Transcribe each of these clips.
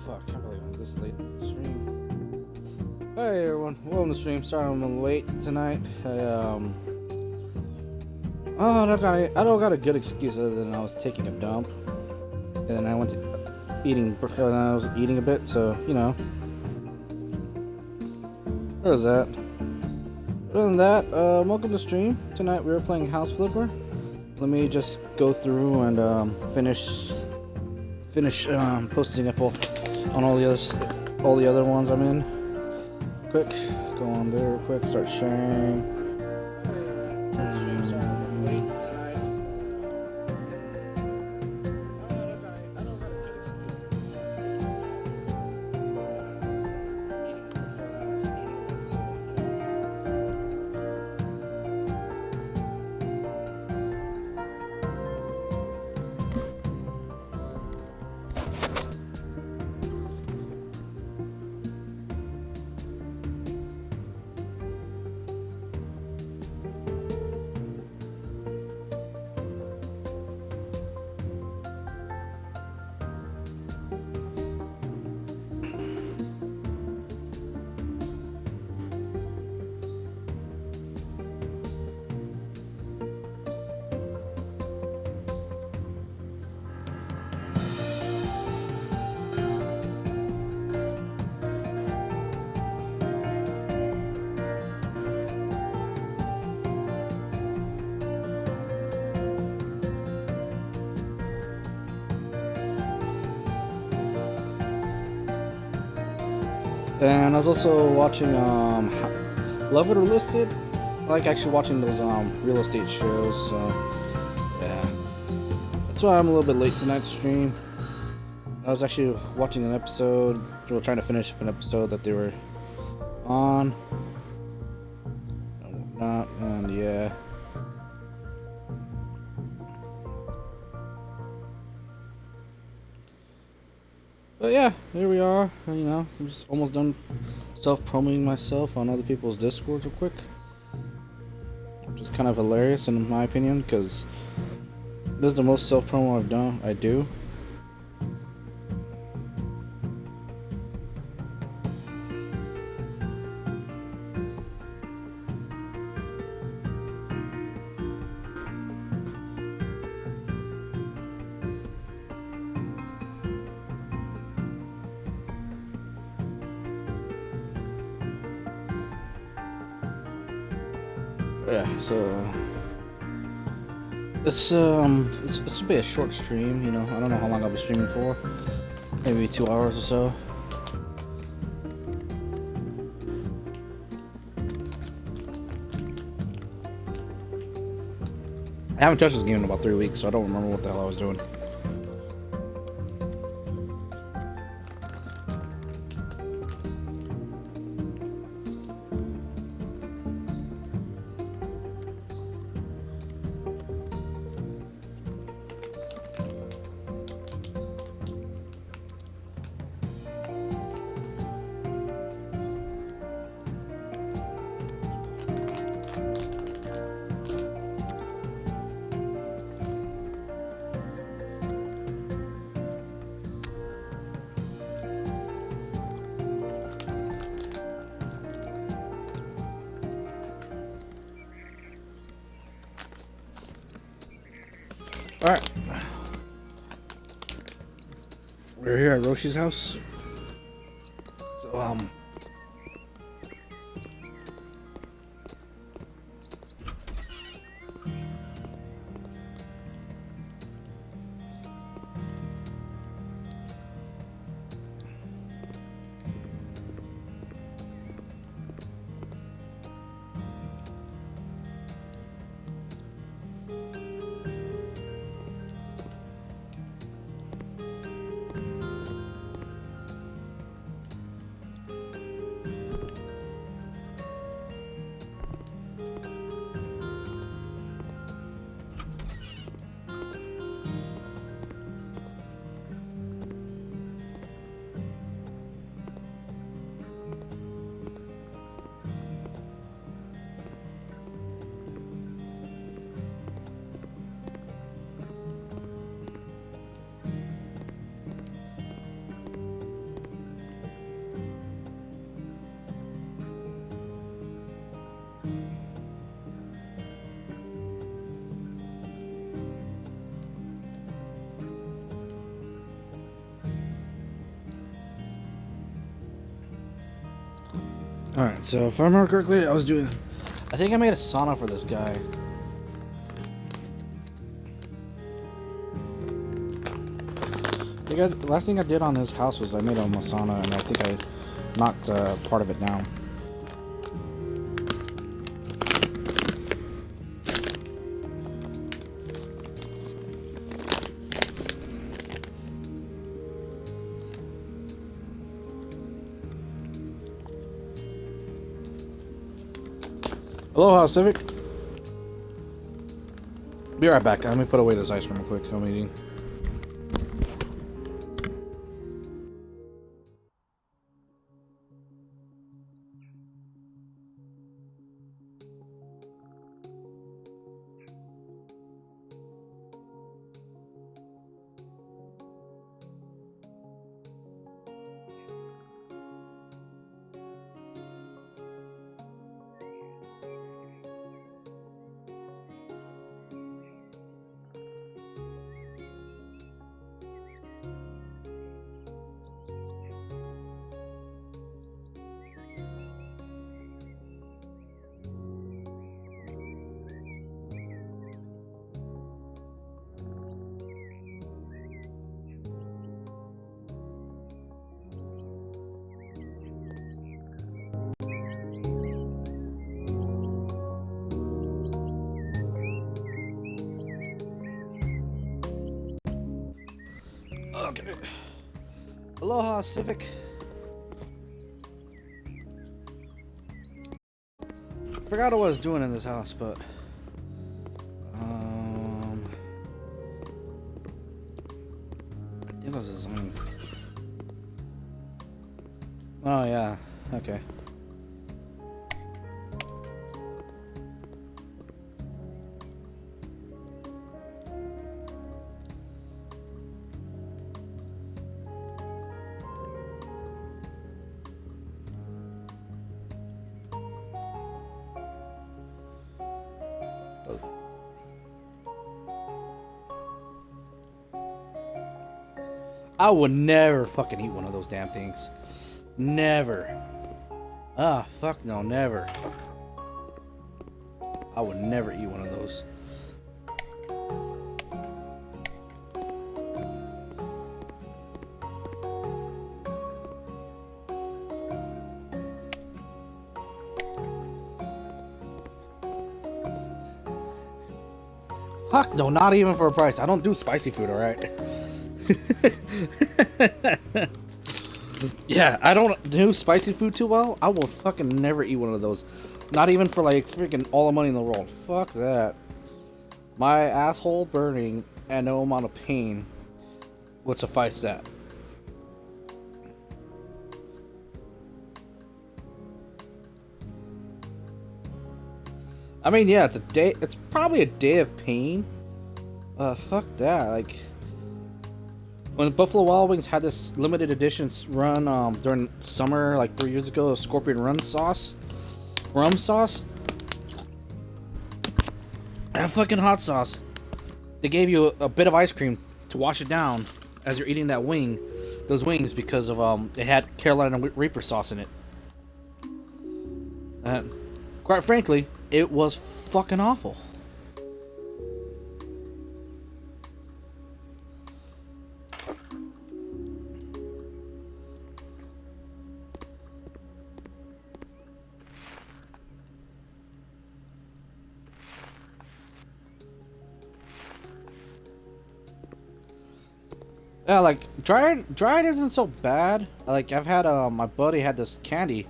fuck, I can't believe I'm this late in the stream. Hey everyone, welcome to the stream. Sorry I'm late tonight. I don't got a good excuse other than I was taking a dump. And then I went to I was eating a bit, so, you know. There's that. Other than that, welcome to the stream. Tonight we are playing House Flipper. Let me just go through and finish posting up on all the other ones I'm in. Quick, go on there real quick, start sharing. And I was also watching Love It or List It. I like actually watching those real estate shows, so yeah. That's why I'm a little bit late tonight's stream. I was actually watching an episode, trying to finish up an episode that they were on and whatnot, and yeah. But yeah, here we are. You know, I'm just almost done self-promoting myself on other people's Discords real quick. Which is kind of hilarious in my opinion, because this is the most self-promo I do. Yeah, so it's to be a short stream, you know. I don't know how long I'll be streaming for. Maybe 2 hours or so. I haven't touched this game in about 3 weeks, so I don't remember what the hell I was doing. Alright. We're here at Roshi's house. So, Alright, so if I remember correctly, I think I made a sauna for this guy. The last thing I did on his house was I made a sauna, and I think I knocked part of it down. Aloha, Civic. Be right back. Let me put away this ice cream real quick. I'm eating. Okay. Aloha, Civic. Forgot what I was doing in this house, but I think it was design. Oh yeah, okay. I would never fucking eat one of those damn things. Never. Ah, fuck no, never. I would never eat one of those. Fuck no, not even for a price. I don't do spicy food, alright? Yeah, I don't do spicy food too well. I will fucking never eat one of those. Not even for like freaking all the money in the world. Fuck that. My asshole burning and no amount of pain would suffice that. I mean, yeah, it's probably a day of pain. Fuck that. Like, when Buffalo Wild Wings had this limited edition run during summer, like 3 years ago, Scorpion Rum sauce, that fucking hot sauce. They gave you a bit of ice cream to wash it down as you're eating that those wings, because of it had Carolina Reaper sauce in it. And quite frankly, it was fucking awful. Yeah, like dried isn't so bad. Like, I've had my buddy had this candy.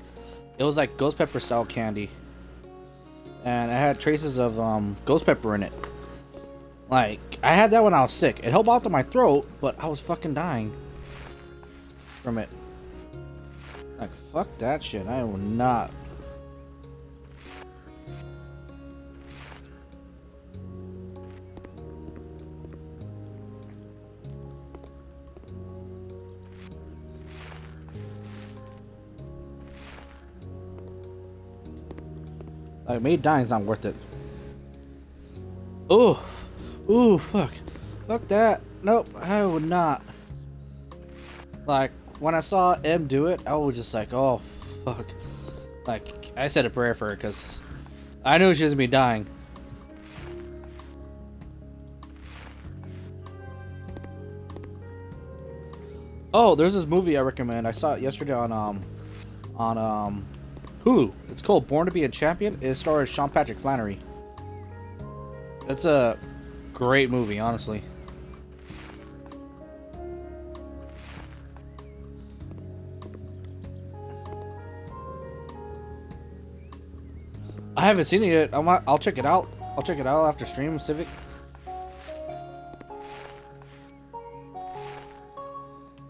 It was like ghost pepper style candy, and it had traces of ghost pepper in it. Like, I had that when I was sick. It helped out to my throat, but I was fucking dying from it. Like, fuck that shit. I will not. Like, me dying's not worth it. Ooh. Ooh, fuck. Fuck that. Nope, I would not. Like, when I saw M do it, I was just like, oh, fuck. Like, I said a prayer for her because I knew she was gonna be dying. Oh, there's this movie I recommend. I saw it yesterday on Hulu. It's called Born to Be a Champion. It stars Sean Patrick Flanery. It's a great movie, honestly. I haven't seen it yet. I'll check it out. I'll check it out after stream, Civic.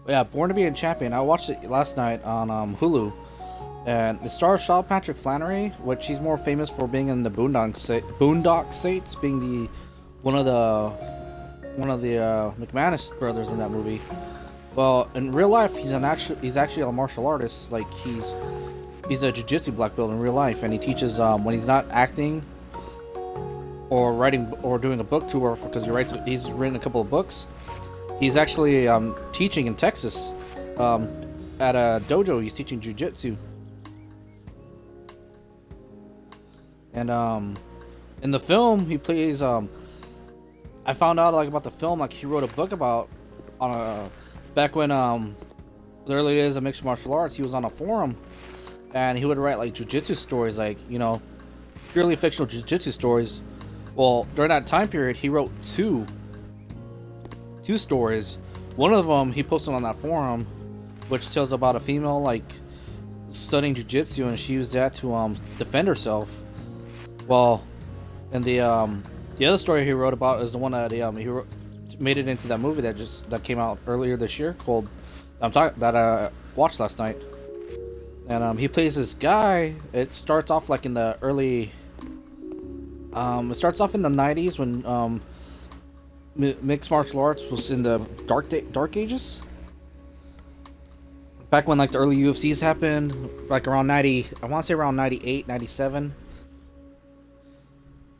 Yeah, Born to Be a Champion. I watched it last night on Hulu, and it stars Sean Patrick Flanery, which he's more famous for being in the Boondock Saints, being the one of the McManus brothers in that movie. Well, in real life, he's actually a martial artist. Like he's a jiu-jitsu black belt in real life, and he teaches when he's not acting or writing or doing a book tour because he's written a couple of books. He's actually teaching in Texas at a dojo. He's teaching jiu-jitsu. And in the film, he plays. I found out about the film. Like he wrote a book about back when the early days of mixed martial arts. He was on a forum, and he would write like jiu-jitsu stories, like purely fictional jiu-jitsu stories. Well, during that time period, he wrote two stories. One of them he posted on that forum, which tells about a female like studying jiu-jitsu, and she used that to defend herself. Well, and the other story he wrote about is the one that made it into that movie that came out earlier this year called that I watched last night. And he plays this guy. It starts off like in the early. It starts off in the 90s when mixed martial arts was in the dark ages. Back when like the early UFCs happened, like around 90, I want to say around 98, 97.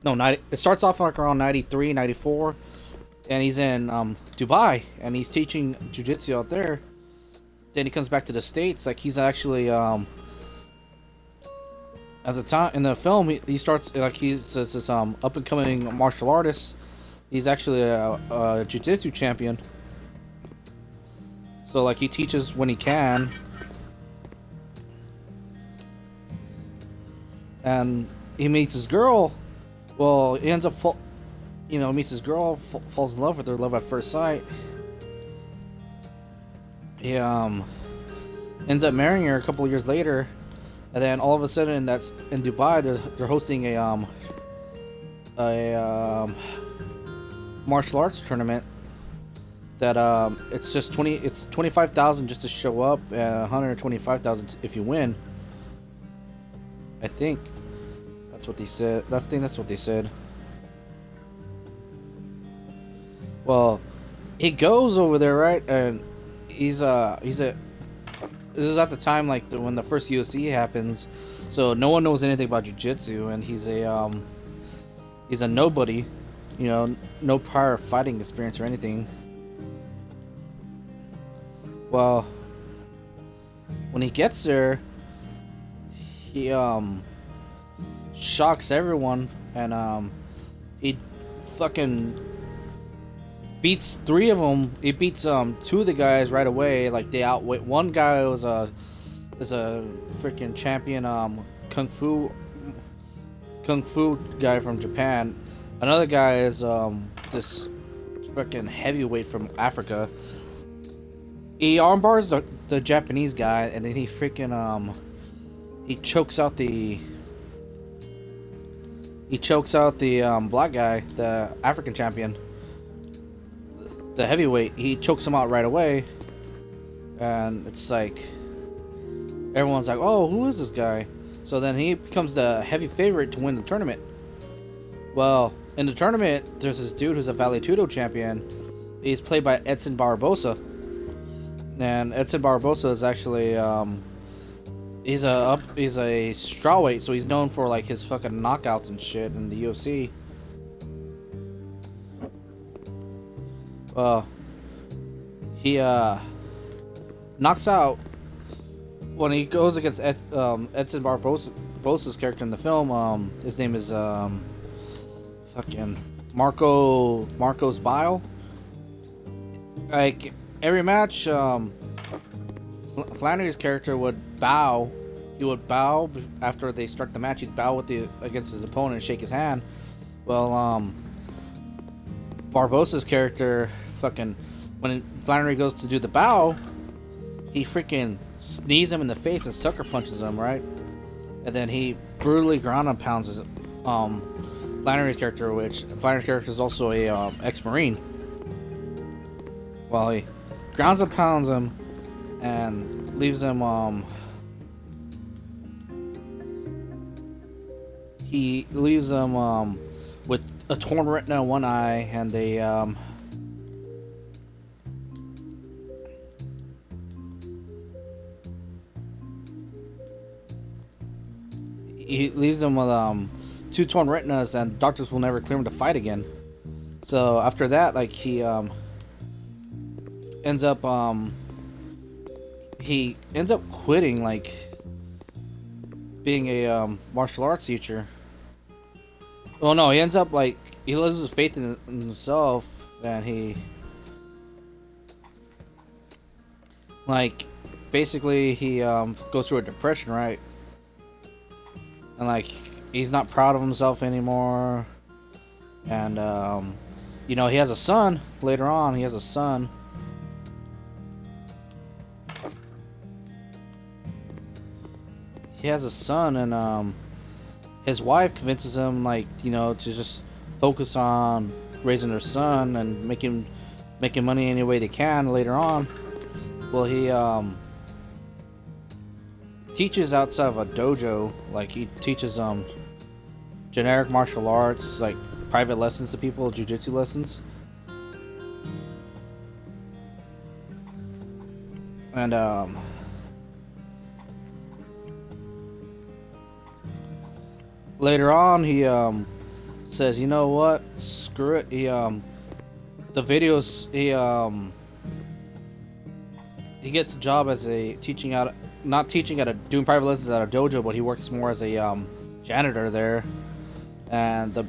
No, 90. It starts off like around 93, 94, and he's in Dubai, and he's teaching jiu-jitsu out there. Then he comes back to the States. Like he's actually at the time in the film, he starts like he's this up and coming martial artist. He's actually a jiu-jitsu champion. So like he teaches when he can, and he meets his girl. Well, he ends up meets his girl, falls in love with her, love at first sight. He ends up marrying her a couple of years later, and then all of a sudden, that's in Dubai. They're hosting a martial arts tournament. That it's just 25,000 just to show up, and 125,000 if you win. I think that's what they said. That's what they said. Well, he goes over there, right, and he's this is at the time like when the first UFC happens, so no one knows anything about jiu-jitsu, and he's a nobody, no prior fighting experience or anything. Well, when he gets there, he shocks everyone, and he fucking beats three of them. He beats two of the guys right away. Like they outweigh. One guy is a freaking champion kung fu guy from Japan. Another guy is this freaking heavyweight from Africa. He armbars the Japanese guy, and then he freaking he chokes out the black guy, the African champion, the heavyweight. He chokes him out right away, and it's like everyone's like, "Oh, who is this guy?" So then he becomes the heavy favorite to win the tournament. Well, in the tournament, there's this dude who's a Vale Tudo champion. He's played by Edson Barbosa. And Edson Barbosa is actually he's a strawweight, so he's known for like his fucking knockouts and shit in the UFC. He knocks out when he goes against Edson Barbosa's character in the film, his name is fucking Marcos Bile. Like every match, Flannery's character would bow. He would bow after they start the match. He'd bow against his opponent and shake his hand. Well, Barbosa's character, fucking, when Flannery goes to do the bow, he freaking sneezes him in the face and sucker punches him, right? And then he brutally ground and pounds his Flannery's character, which Flannery's character is also a ex-Marine. Well, he grounds and pounds him and leaves him he leaves him with a torn retina in one eye and a he leaves him with two torn retinas, and doctors will never clear him to fight again. So after that, like, he ends up quitting, like, being a martial arts teacher. Well, no, he ends up, like, he loses faith in himself, and he, like, basically he goes through a depression, right? And, like, he's not proud of himself anymore. And you know, he has a son later on. He has a son. And his wife convinces him, like, you know, to just focus on raising their son and making money any way they can later on. Well, he teaches outside of a dojo. Like, he teaches generic martial arts, like private lessons to people, jiu-jitsu lessons. And later on, he says, you know what, screw it. He the videos, he gets a job as a not teaching at doing private lessons at a dojo, but he works more as a janitor there. And the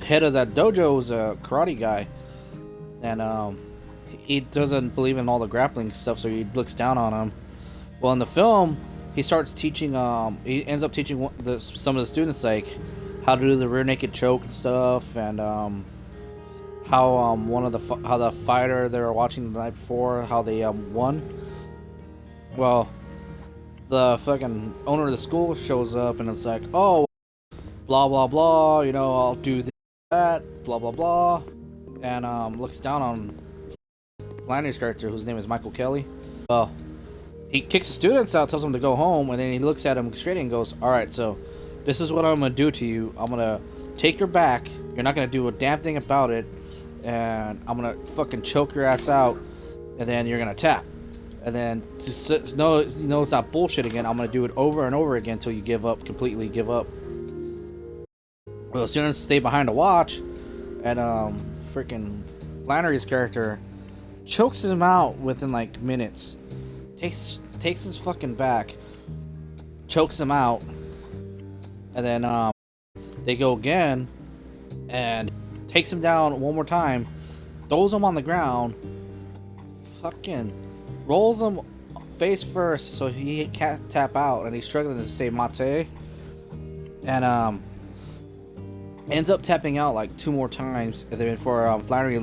head of that dojo is a karate guy, and he doesn't believe in all the grappling stuff, so he looks down on him. Well, in the film, he starts teaching. He ends up teaching some of the students, like, how to do the rear naked choke and stuff, and how how the fighter they were watching the night before, how they won. Well, the fucking owner of the school shows up, and it's like, oh, blah blah blah, you know, I'll do that, blah blah blah, and looks down on Flannery's character, whose name is Michael Kelly. Well, he kicks the students out, tells them to go home, and then he looks at him straight and goes, all right, so this is what I'm gonna do to you. I'm gonna take your back. You're not gonna do a damn thing about it, and I'm gonna fucking choke your ass out, and then you're gonna tap. And then, to know it's not bullshit again, I'm gonna do it over and over again until you give up, completely give up. Well, students stay behind to watch, and freaking Flannery's character chokes him out within, like, minutes. Takes his fucking back, chokes him out, and then they go again, and takes him down one more time, throws him on the ground, fucking rolls him face first so he can't tap out, and he's struggling to say mate, and ends up tapping out like 2 more times, and then before Flannery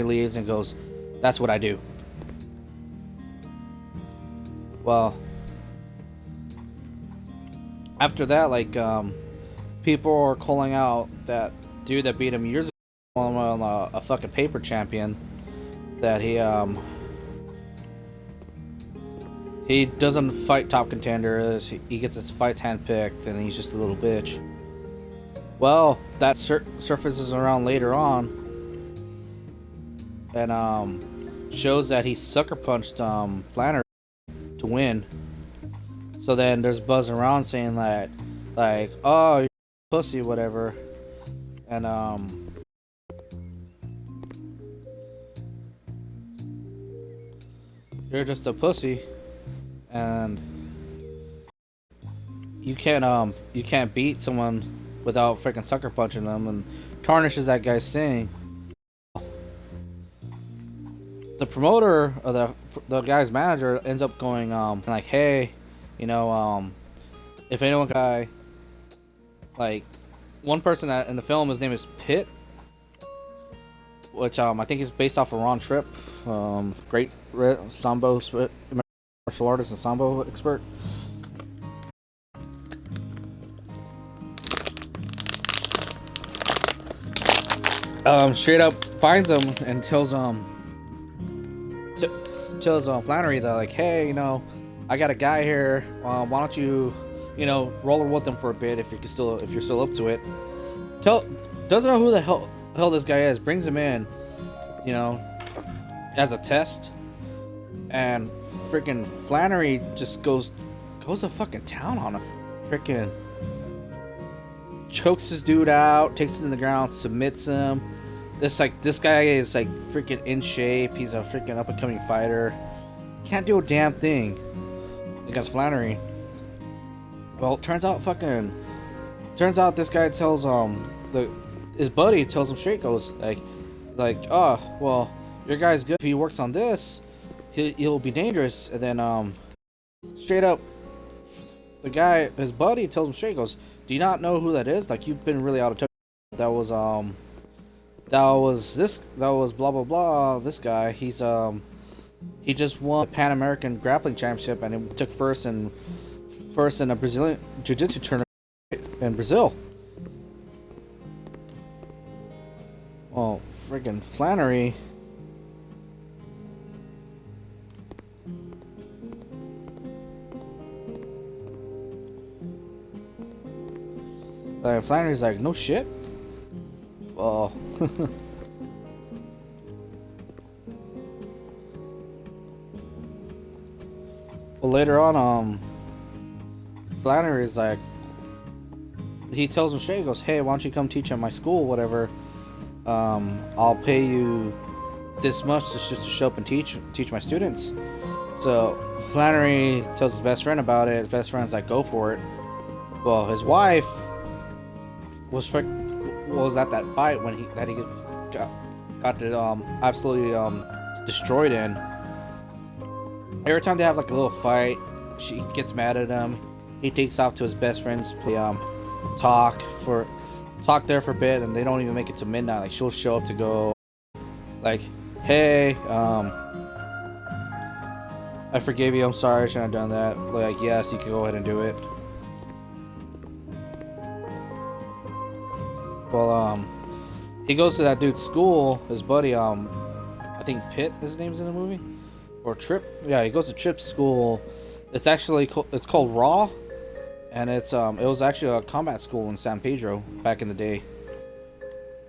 leaves and goes, that's what I do. Well, after that, like, people are calling out that dude that beat him years ago, calling him a fucking paper champion, that he doesn't fight top contenders. He gets his fights handpicked, and he's just a little bitch. Well, that surfaces around later on, and shows that he sucker punched Flannery to win. So then there's buzz around saying that, like, oh, you're a pussy, whatever, and you're just a pussy, and you can't beat someone without freaking sucker punching them, and tarnishes that guy's thing. The promoter or the guy's manager ends up going like, hey, you know, if anyone guy, like, one person that in the film, his name is Pitt, which I think is based off of Ron Tripp, great sambo martial artist and sambo expert. Straight up finds him and tells Flannery that, like, hey, you know, I got a guy here. Why don't you, you know, roll with him for a bit if you're still up to it. Doesn't know who the hell this guy is. Brings him in, you know, as a test, and freaking Flannery just goes to fucking town on him. Freaking chokes this dude out, takes him to the ground, submits him. This guy is like freaking in shape. He's a freaking up and coming fighter. Can't do a damn thing against Flannery. Well, turns out this guy tells his buddy tells him straight, goes like, oh, well, your guy's good. If he works on this, he'll be dangerous. And then straight up, his buddy tells him straight, goes, do you not know who that is? Like, you've been really out of touch. That was blah blah blah. This guy, he just won the Pan American Grappling Championship, and he took first in a Brazilian Jiu-Jitsu tournament in Brazil. Well, friggin' Flannery. Flannery's like, no shit. Oh. Well, later on, Flannery's like, he tells him straight, he goes, hey, why don't you come teach at my school, whatever. I'll pay you this much just to show up and teach my students. So Flannery tells his best friend about it. His best friend's like, go for it. Well, his wife was at that fight when he got absolutely destroyed in. Every time they have like a little fight, she gets mad at him. He takes off to his best friend's talk there for a bit, and they don't even make it to midnight. Like, she'll show up to go like, hey, I forgive you, I'm sorry, I shouldn't have done that. Like, yes, you can go ahead and do it. Well, he goes to that dude's school, his buddy, I think Pitt, his name's in the movie, or Tripp. Yeah, he goes to Tripp's school. It's called Raw, and it was actually a combat school in San Pedro back in the day.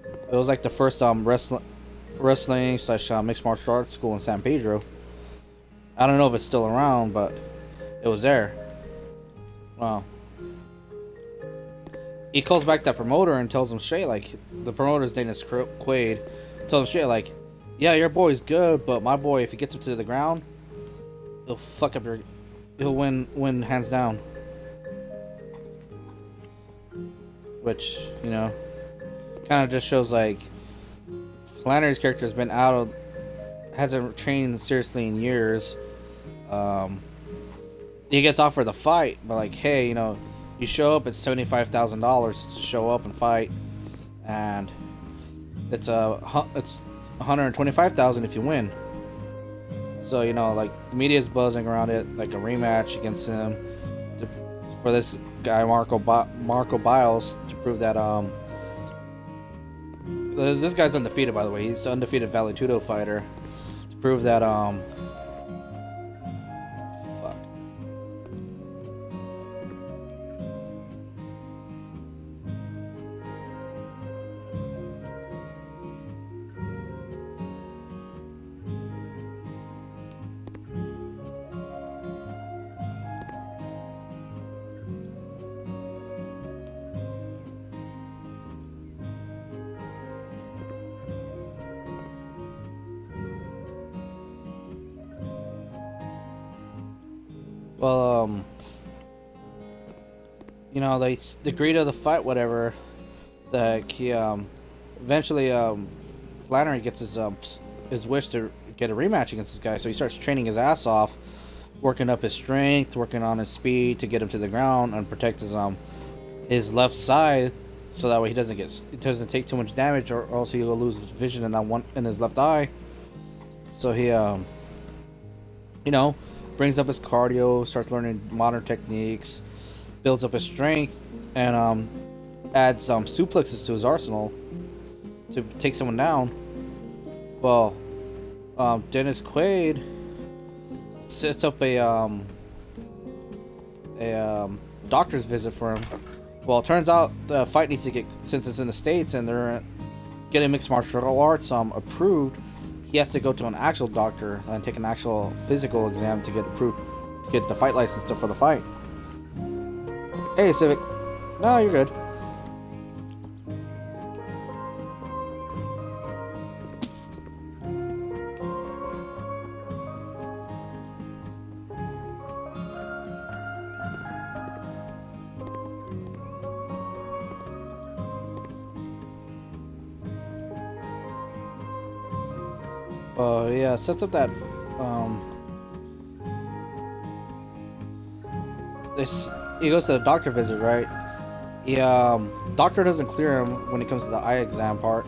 It was like the first wrestling / mixed martial arts school in San Pedro. I don't know if it's still around, but it was there. Wow. He calls back that promoter and tells him straight, like, the promoter's name is Quaid. Tells him straight, like, yeah, your boy's good, but my boy, if he gets him to the ground, he'll win hands down. Which, you know, kind of just shows, like, Flannery's character hasn't trained seriously in years. He gets offered the fight, but like, hey, you know, you show up, it's $75,000 to show up and fight, and it's $125,000 if you win. So, you know, like, the media's buzzing around it, like a rematch against him for this guy Marco Biles, to prove that this guy's undefeated, by the way. He's an undefeated Vale Tudo fighter, to prove that Well, you know, they agreed to the fight, whatever. That he eventually Flannery gets his wish to get a rematch against this guy, so he starts training his ass off, working up his strength, working on his speed to get him to the ground and protect his left side, so that way he doesn't take too much damage, or else he'll lose his vision in his left eye. So he you know, brings up his cardio, starts learning modern techniques, builds up his strength, and adds suplexes to his arsenal to take someone down. Well, Dennis Quaid sets up a doctor's visit for him. Well, it turns out the fight needs to get, since it's in the States and they're getting mixed martial arts approved, he has to go to an actual doctor and take an actual physical exam to get approved, to get the fight license for the fight. Hey, Civic. No, you're good. Yeah, sets up that he goes to the doctor visit, right? Doctor doesn't clear him when it comes to the eye exam part.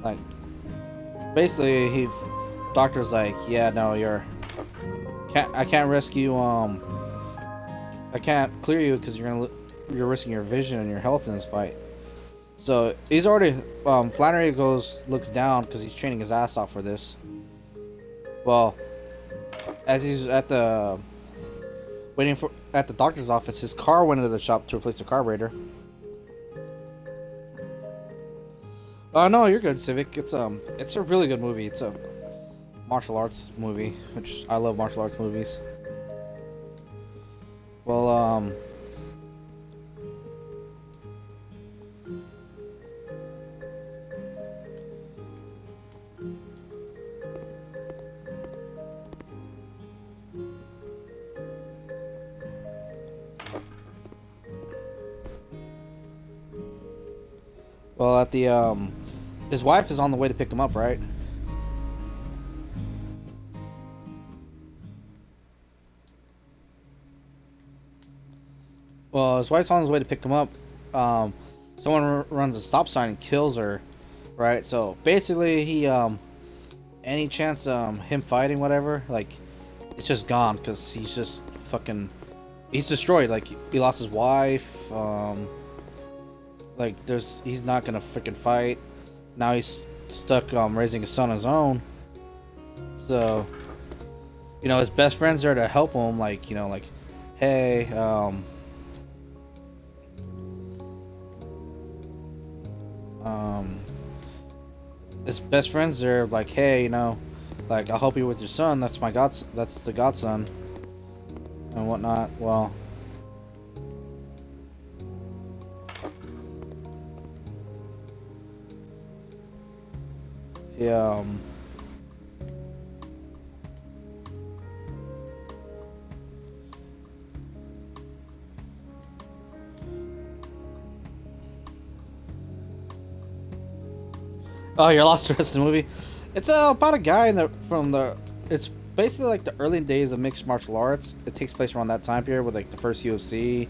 Like, basically, doctor's like, yeah, no, I can't rescue, I can't clear you because you're risking your vision and your health in this fight. So he's already, Flannery looks down because he's training his ass off for this. Well, as he's at the doctor's office, his car went into the shop to replace the carburetor. No, you're good, Civic. It's a really good movie. It's a martial arts movie, which I love martial arts movies. Well, at the his wife is on the way to pick him up, right? Well, his wife's on his way to pick him up. Someone runs a stop sign and kills her, right? So basically, he any chance him fighting whatever, like, it's just gone because he's just he's destroyed. Like, he lost his wife. Like, he's not gonna freaking fight. Now he's stuck raising his son on his own. So, you know, his best friend's there to help him. Like, you know, like, hey, his best friend's there, like, hey, you know, like, I'll help you with your son. That's the godson, and whatnot. Well. Yeah. Oh, you're lost the rest of the movie. It's about a guy it's basically like the early days of mixed martial arts. It takes place around that time period with like the first UFC.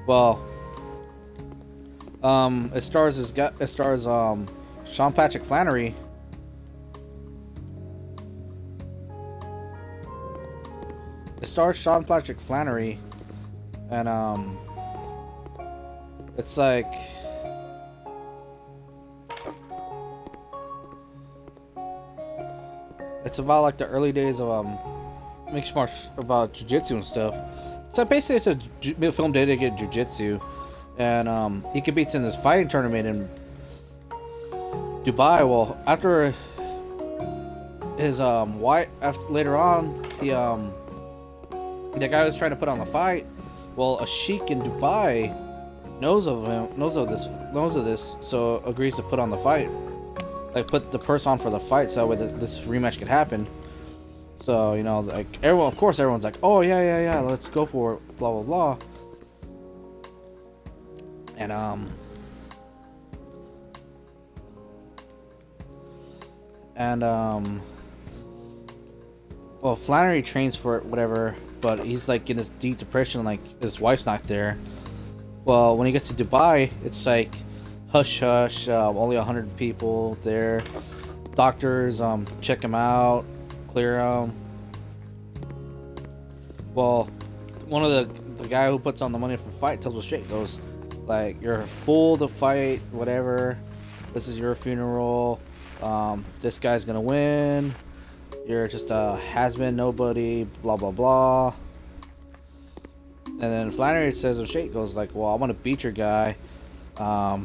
Well, it stars Sean Patrick Flannery. It stars Sean Patrick Flannery, and it's like, it's about like the early days of mixed martial, about jiu-jitsu and stuff. So basically, it's a film dedicated to jiu-jitsu, and he competes in this fighting tournament in Dubai. Well, after his wife, later on, the guy was trying to put on the fight. Well, a sheik in Dubai knows of this, so agrees to put on the fight. Like, put the purse on for the fight, so that this rematch could happen. So, you know, like everyone, of course, everyone's like, oh yeah, let's go for it, blah blah blah. And well, Flannery trains for it, whatever, but he's like in this deep depression, like his wife's not there. Well, when he gets to Dubai, it's like hush hush, only 100 people there. Doctors check him out, clear him. Well, one of the guy who puts on the money for the fight tells him straight, goes like, you're full to fight, whatever. This is your funeral. This guy's gonna win. You're just a has-been nobody, blah blah blah. And then Flannery says him straight, goes like, well, I want to beat your guy. I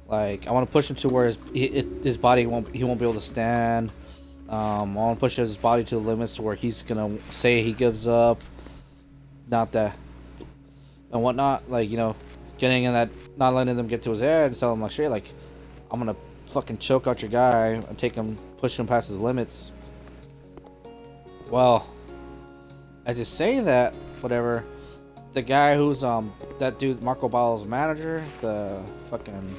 want to push him to where his body he won't be able to stand. I want to push his body to the limits to where he's gonna say he gives up, not that and whatnot. Like, you know, getting in that, not letting them get to his head, and tell him like straight, like, I'm gonna fucking choke out your guy and take him, push him past his limits. Well, as he's saying that, whatever, the guy who's that dude Marco Ballo's manager, the fucking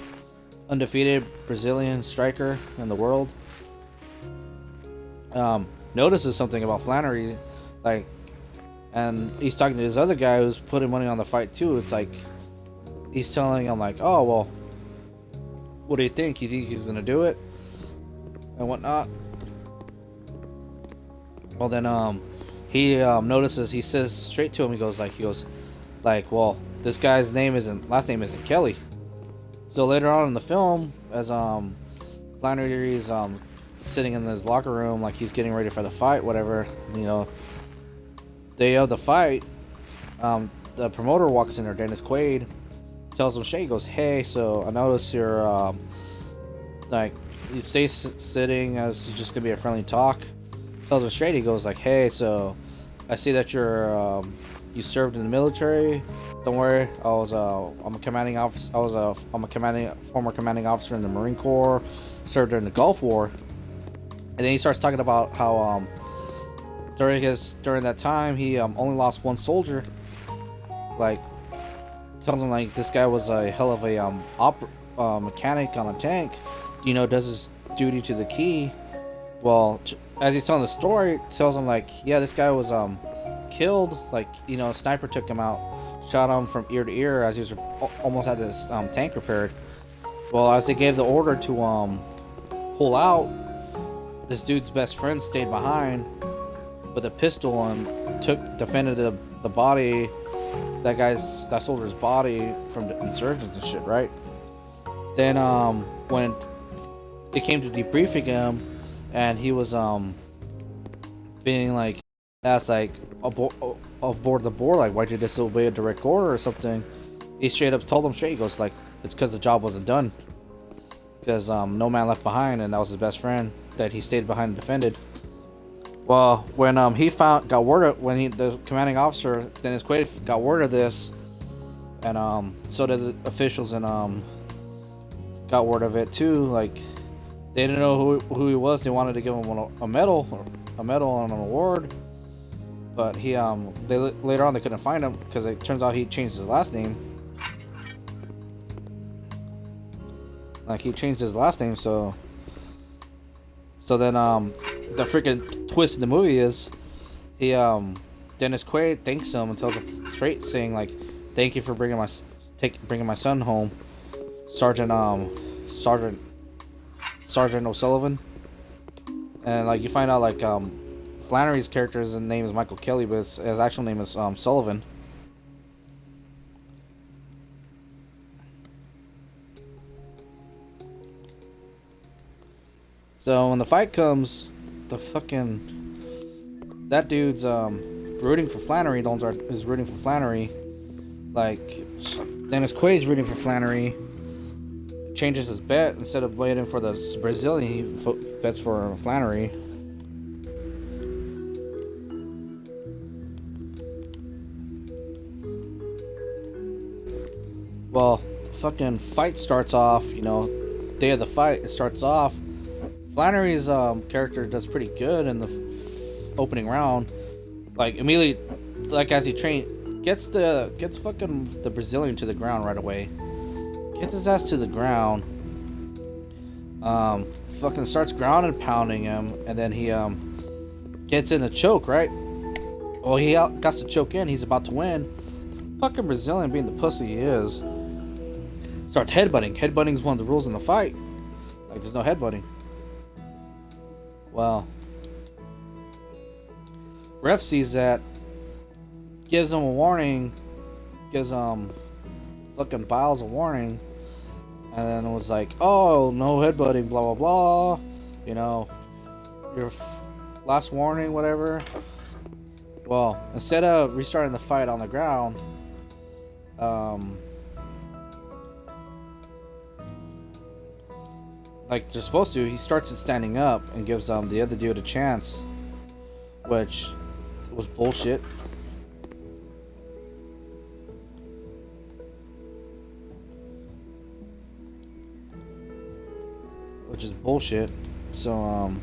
undefeated Brazilian striker in the world, notices something about Flannery, like, and he's talking to this other guy who's putting money on the fight too. It's like he's telling him like, oh well, what do you think? You think he's gonna do it and whatnot? Well then he notices, he says straight to him, he goes like, well, this guy's last name isn't Kelly. So later on in the film, as Flannery's sitting in his locker room, like he's getting ready for the fight, whatever, you know, day of the fight, the promoter walks in there, Dennis Quaid, tells him straight, he goes, hey, so I notice you're like, you stay sitting as it's just gonna be a friendly talk. Tells him straight, he goes like, hey, so I see that you're you served in the military. Don't worry, I'm a commanding officer. I'm a former commanding officer in the Marine Corps. Served during the Gulf War. And then he starts talking about how during that time he only lost one soldier. Like, tells him like this guy was a hell of a mechanic on a tank. You know, does his duty to the key. Well, as he's telling the story, tells him like, yeah, this guy was killed. Like, you know, a sniper took him out, shot him from ear to ear as he was almost had his tank repaired. Well, as they gave the order to pull out, this dude's best friend stayed behind with a pistol and defended the body, that soldier's body from the insurgents and shit, right? Then when it came to debriefing him, and he was being like asked like aboard the board, like, why'd you disobey a direct order or something, he straight up told him straight, he goes like, it's because the job wasn't done, because no man left behind, and that was his best friend that he stayed behind and defended. Well, when the commanding officer, Dennis Quaid, got word of this, and so did the officials, and got word of it too. Like, they didn't know who he was. They wanted to give him a medal and an award, but later on they couldn't find him because it turns out he changed his last name. Like, he changed his last name, so then the freaking twist in the movie is Dennis Quaid thanks him and tells him straight, saying like, thank you for bringing my son home, Sergeant O'Sullivan. And like, you find out like Flannery's character's name is Michael Kelly, but his actual name is Sullivan. So when the fight comes, that dude's rooting for Flannery. Is rooting for Flannery. Like, Dennis Quaid's rooting for Flannery. Changes his bet, instead of waiting for the Brazilian, he bets for Flannery. Well, the fucking fight starts off, you know, day of the fight, it starts off, Flannery's character does pretty good in the opening round. Like immediately, like as he gets fucking the Brazilian to the ground right away. Gets his ass to the ground. Fucking starts ground and pounding him, and then he gets in a choke, right? Well, he got the choke in. He's about to win. The fucking Brazilian, being the pussy he is, starts headbutting. Headbutting is one of the rules in the fight. Like, there's no headbutting. Well, ref sees that, gives him a warning, gives fucking Biles a warning, and then it was like, oh, no headbutting, blah blah blah, you know, your last warning, whatever. Well, instead of restarting the fight on the ground, like they're supposed to, he starts it standing up and gives the other dude a chance, which was bullshit. Which is bullshit. So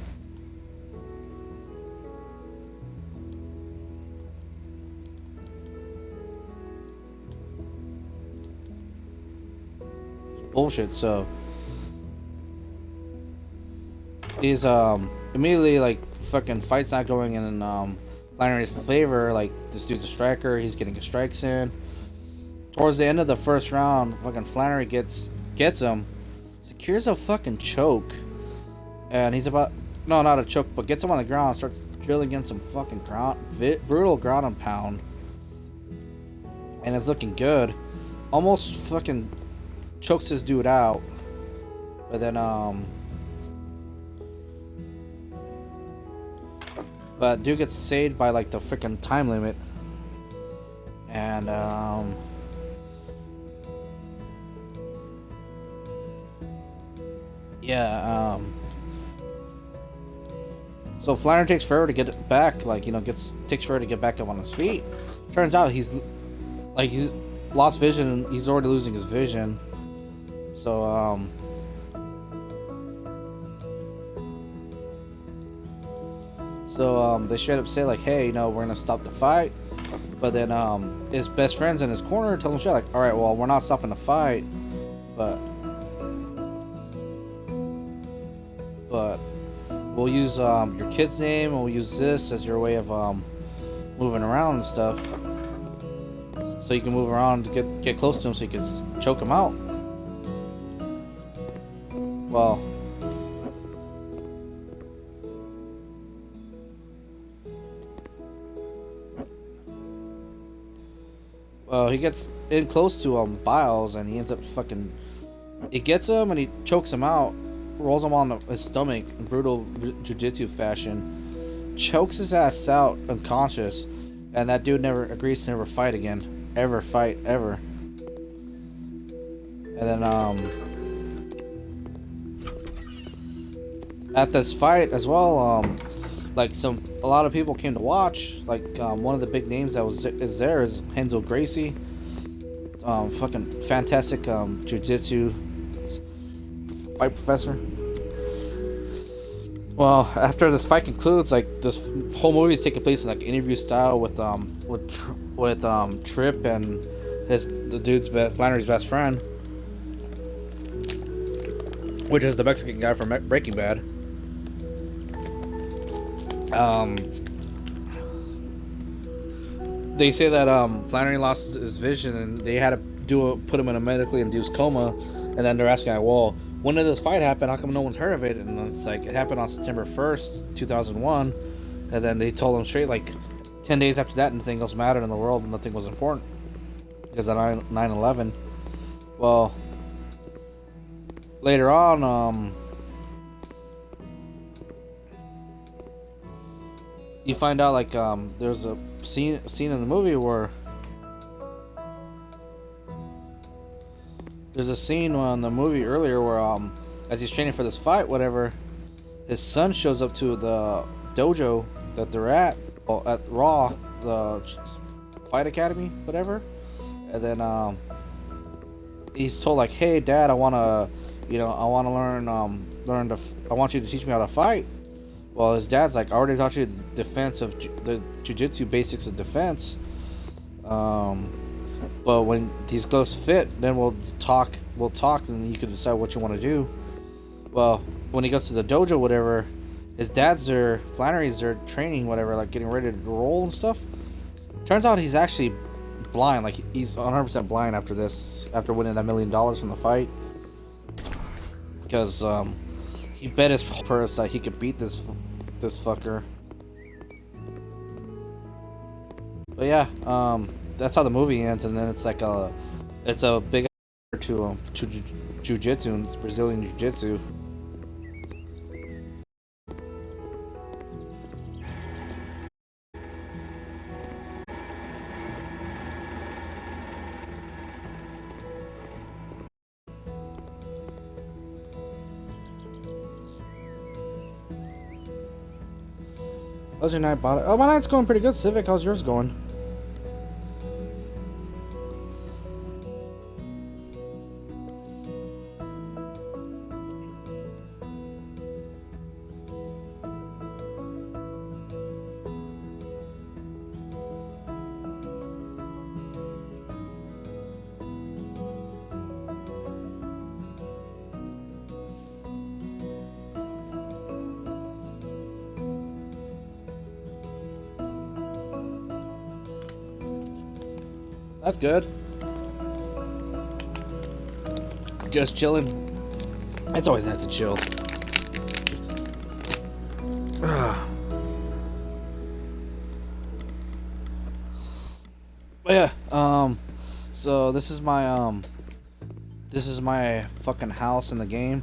bullshit. So he's immediately like fucking fight's not going in Flannery's favor. Like, this dude's a striker, he's getting his strikes in. Towards the end of the first round, fucking Flannery gets him, secures a fucking choke, and he's about, no, not a choke, but gets him on the ground, starts drilling in some fucking brutal ground and pound, and it's looking good. Almost fucking chokes this dude out, but then but dude gets saved by like the freaking time limit, and yeah, so Flannery takes forever to get it back, like, you know, takes forever to get back up on his feet. Turns out he's lost vision, he's already losing his vision. So they straight up say like, hey, you know, we're gonna stop the fight. But then his best friends in his corner tell him straight like, alright, well, we're not stopping the fight, but we'll use your kid's name, and we'll use this as your way of moving around and stuff, so you can move around to get close to him, so you can choke him out. Well, he gets in close to Biles, and he ends up fucking, he gets him and he chokes him out, rolls him on his stomach in brutal jiu-jitsu fashion, chokes his ass out unconscious, and that dude never agrees to never fight again, ever. And then at this fight as well, like a lot of people came to watch. Like one of the big names that is there is Renzo Gracie, fucking fantastic jiu-jitsu fight professor. Well, after this fight concludes, like, this whole movie is taking place in like interview style with Tripp and the dude's Flannery's best friend, which is the Mexican guy from Breaking Bad. They say that Flannery lost his vision, and they had to put him in a medically induced coma. And then they're asking, like, well, when did this fight happen? How come no one's heard of it? And it's like, it happened on September 1st, 2001. And then they told him straight, like, 10 days after that, nothing else mattered in the world, and nothing was important because of 9/11. Well, later on, you find out, like, there's a scene in the movie where there's a scene in the movie earlier where as he's training for this fight, whatever, his son shows up to the dojo that they're at Raw, the fight academy, whatever, and then he's told like, hey dad, I want to you know, I want to I want you to teach me how to fight. Well, his dad's like, I already taught you the defense of the jujitsu basics of defense. But when these gloves fit, then we'll talk, and you can decide what you want to do. Well, when he goes to the dojo, whatever, his dad's there, Flannery's there training, whatever, like getting ready to roll and stuff. Turns out he's actually blind, like he's 100% blind after winning that $1 million from the fight. Because, he bet his purse that he could beat this fucker. But yeah, that's how the movie ends, and then it's like a big to jiu-jitsu, it's Brazilian jiu-jitsu. How's your night, bot? Oh, my night's going pretty good. Civic, how's yours going? That's good. Just chilling. It's always nice to chill. But yeah, so this is my fucking house in the game.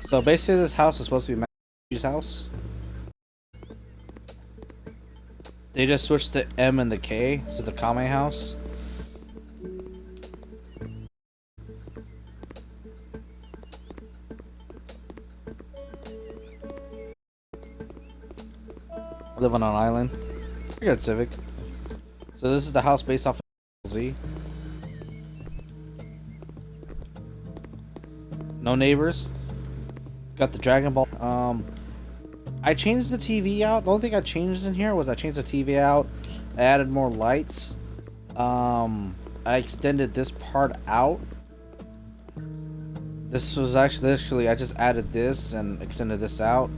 So basically this house is supposed to be Matthew's house. They just switched the M and the K. This is the Kame house. I live on an island. I got Civic. So this is the house based off of Z. No neighbors. Got the Dragon Ball. I changed the TV out. The only thing I changed in here was I changed the TV out. I added more lights. I extended this part out. This was actually I just added this and extended this out.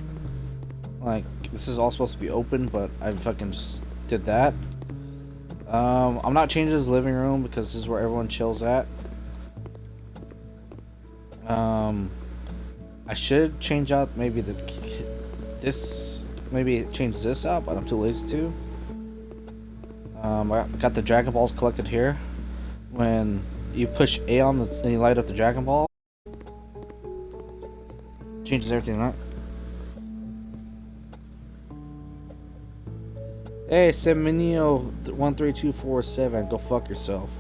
Like, this is all supposed to be open, but I fucking just did that. I'm not changing his living room because this is where everyone chills at. I should change out maybe maybe change this out, but I'm too lazy to. I got the Dragon Balls collected here. When you push A on and you light up the Dragon Ball, changes everything, right? Hey, Seminio 13247, go fuck yourself.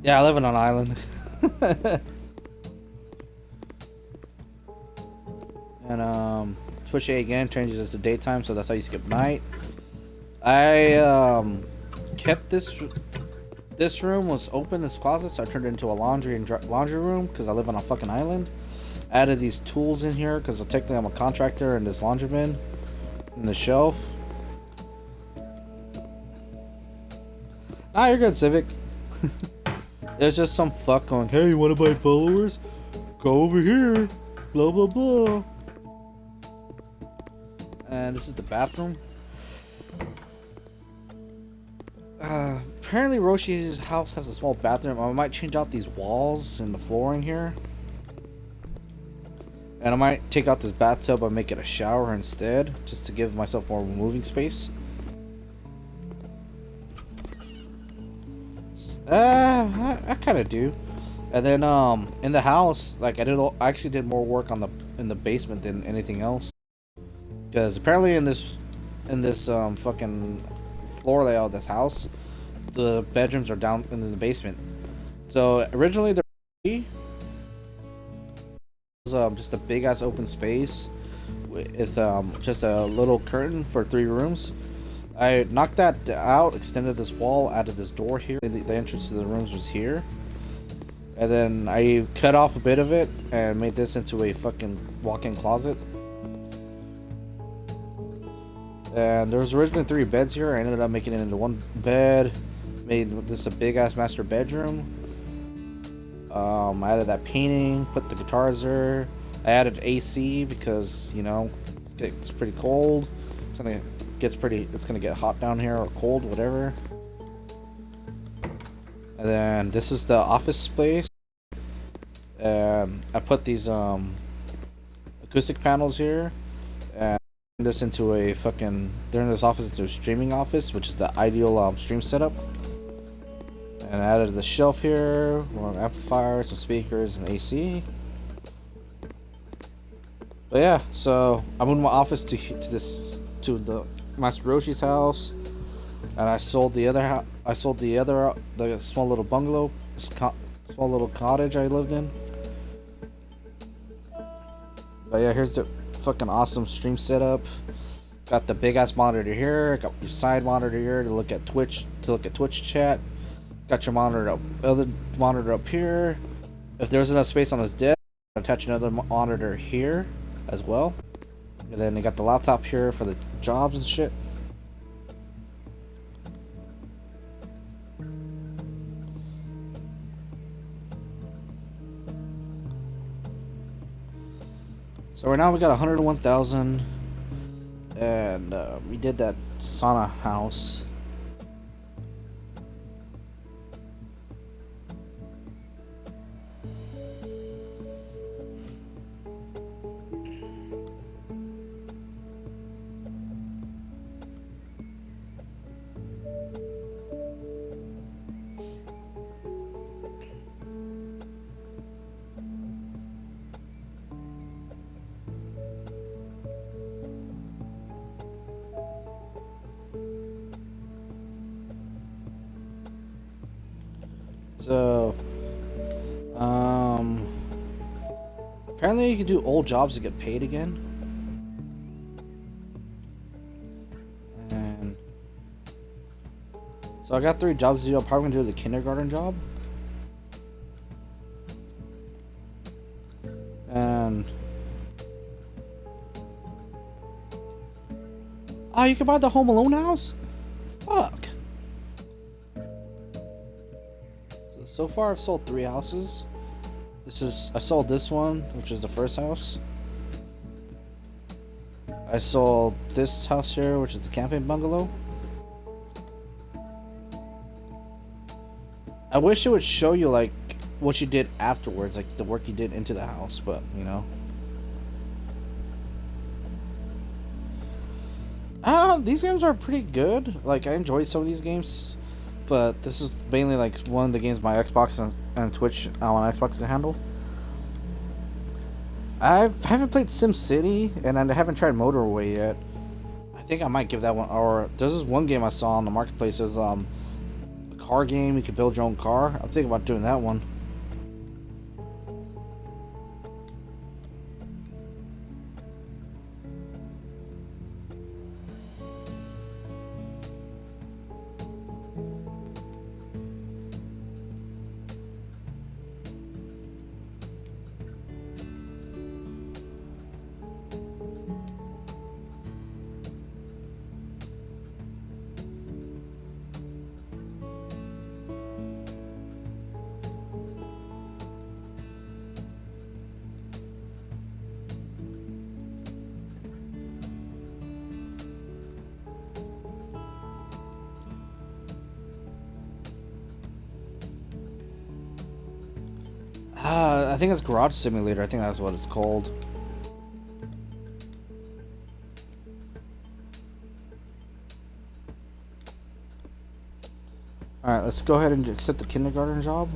Yeah, I live on an island. And push A again changes it to daytime, so that's how you skip night. I kept this room was open, this closet, so I turned it into a laundry room because I live on a fucking island. Added these tools in here because technically I'm a contractor, and this laundry bin and the shelf. Ah, you're good, Civic. There's just some fuck going, hey, you wanna buy followers? Go over here. Blah blah blah. And this is the bathroom. Apparently Roshi's house has a small bathroom. I might change out these walls and the flooring here. And I might take out this bathtub and make it a shower instead, just to give myself more moving space. I kind of do. And then in the house, like I actually did more work in the basement than anything else. Because apparently in this fucking floor layout of this house, the bedrooms are down in the basement. So originally there was just a big ass open space with just a little curtain for 3 rooms. I knocked that out, extended this wall, added this door here. The entrance to the rooms was here. And then I cut off a bit of it and made this into a fucking walk-in closet. And there was originally 3 beds here. I ended up making it into 1 bed. Made this a big ass master bedroom. I added that painting, put the guitars there. I added AC because, you know, it's pretty cold. It's gonna get hot down here, or cold, whatever. And then this is the office space. And I put these acoustic panels here, and this into a fucking turn this office into a streaming office, which is the ideal stream setup. And I added the shelf here, one amplifier, some speakers, and AC. But yeah, so I moved my office to the Master Roshi's house, and I sold the other the small little bungalow, small little cottage I lived in. But yeah, here's the fucking awesome stream setup. Got the big ass monitor here. Got your side monitor here to look at Twitch chat. Got your other monitor up here. If there's enough space on this desk, attach another monitor here as well. And then you got the laptop here for the jobs and shit. So right now we got 101,000, and we did that sauna house. So, apparently you can do old jobs to get paid again. And so I got 3 jobs to do. I'm probably gonna do the kindergarten job. And oh, you can buy the Home Alone house? Fuck. So far I've sold 3 houses. I sold this one, which is the first house. I sold this house here, which is the camping bungalow. I wish it would show you like what you did afterwards, like the work you did into the house, but you know. These games are pretty good. Like I enjoyed some of these games. But this is mainly like one of the games my Xbox and Twitch on Xbox can handle. I haven't played SimCity, and I haven't tried Motorway yet. I think I might give that one. Or there's this one game I saw on the marketplace is a car game. You can build your own car. I'm thinking about doing that one. I think it's Garage Simulator. I think that's what it's called. Alright, let's go ahead and accept the kindergarten job.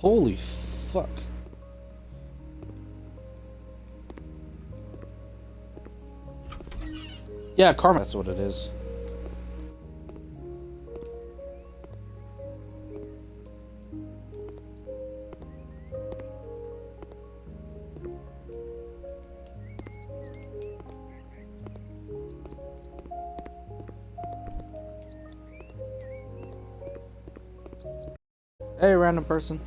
Holy fuck. Yeah, karma, that's what it is. Hey, random person.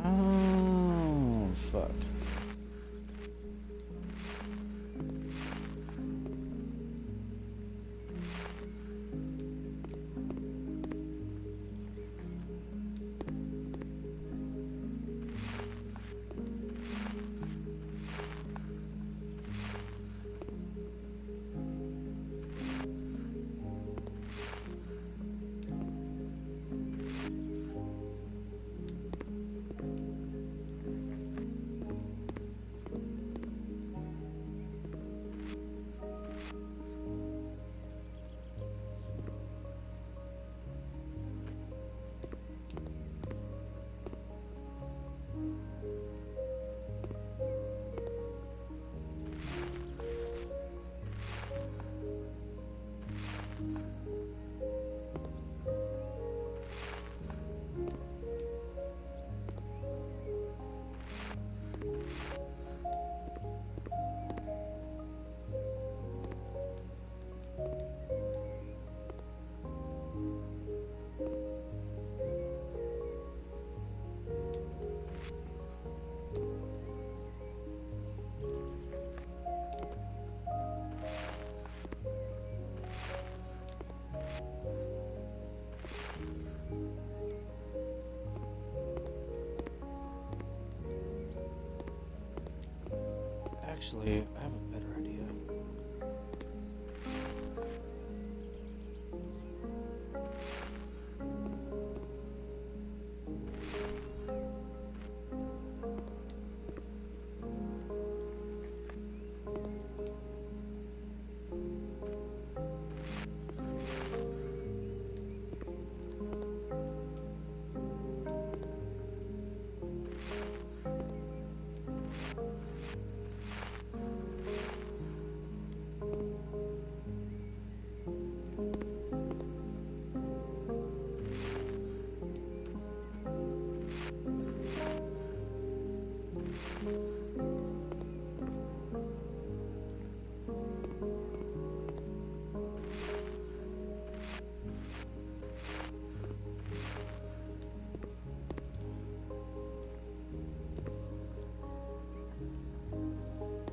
Oh, fuck. Actually, I have a better idea.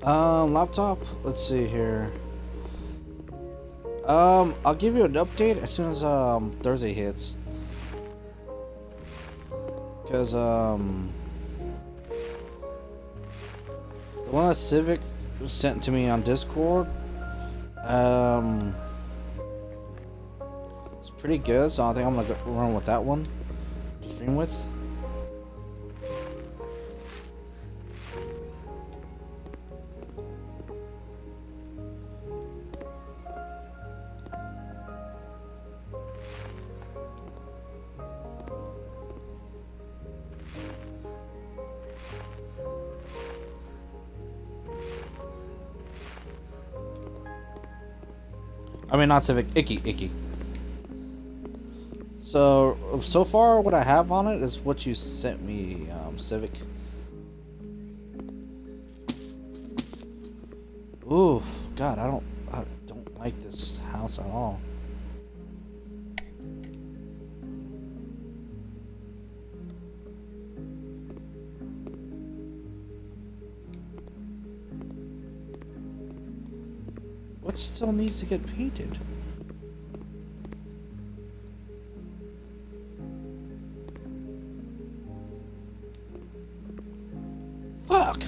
Laptop. Let's see here. I'll give you an update as soon as Thursday hits. Cause the one that Civic sent to me on Discord, it's pretty good. So I think I'm gonna go run with that one to stream with. I mean, not Civic, Icky. So far, what I have on it is what you sent me, Civic. Ooh, God, I don't like this house at all. What still needs to get painted? Fuck!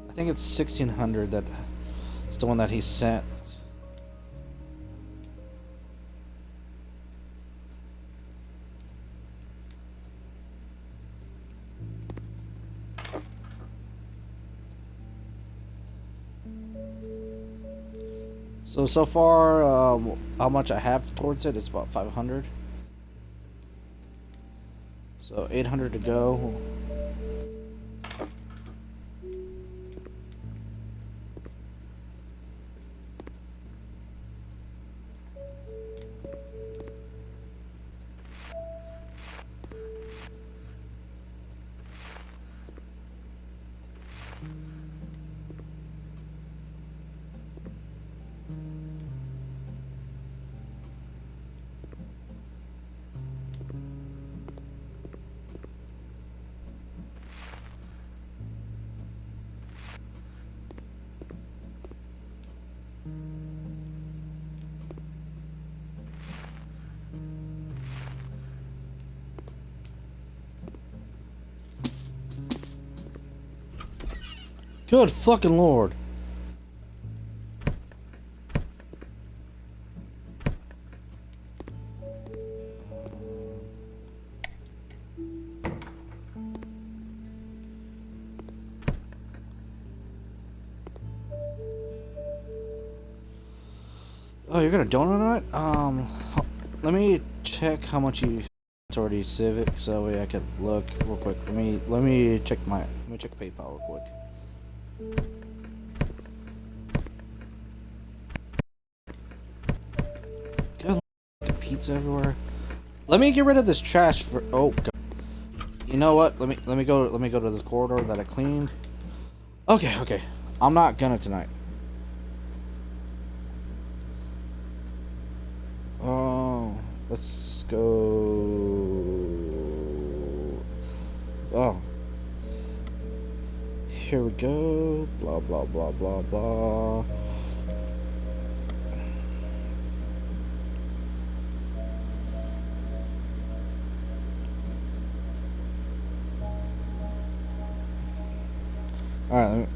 I think it's 1600 that's the one that he sent. So far, how much I have towards it is about 500. So 800 to go. Good fucking lord. Oh, you're gonna donate it? Let me check how much you already Civic, so I could look real quick. Let me check PayPal real quick. God, pizza everywhere. Let me get rid of this trash for. Oh God. You know what? Let me go to this corridor that I cleaned. Okay. I'm not gonna tonight. Oh, let's go. Oh. Here we go. Blah blah blah blah blah. All right. Let me...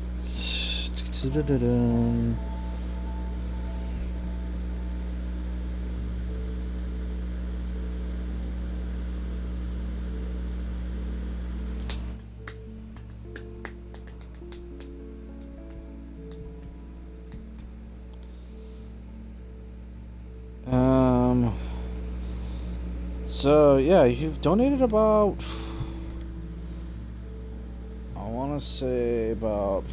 So yeah, you've donated about, I want to say about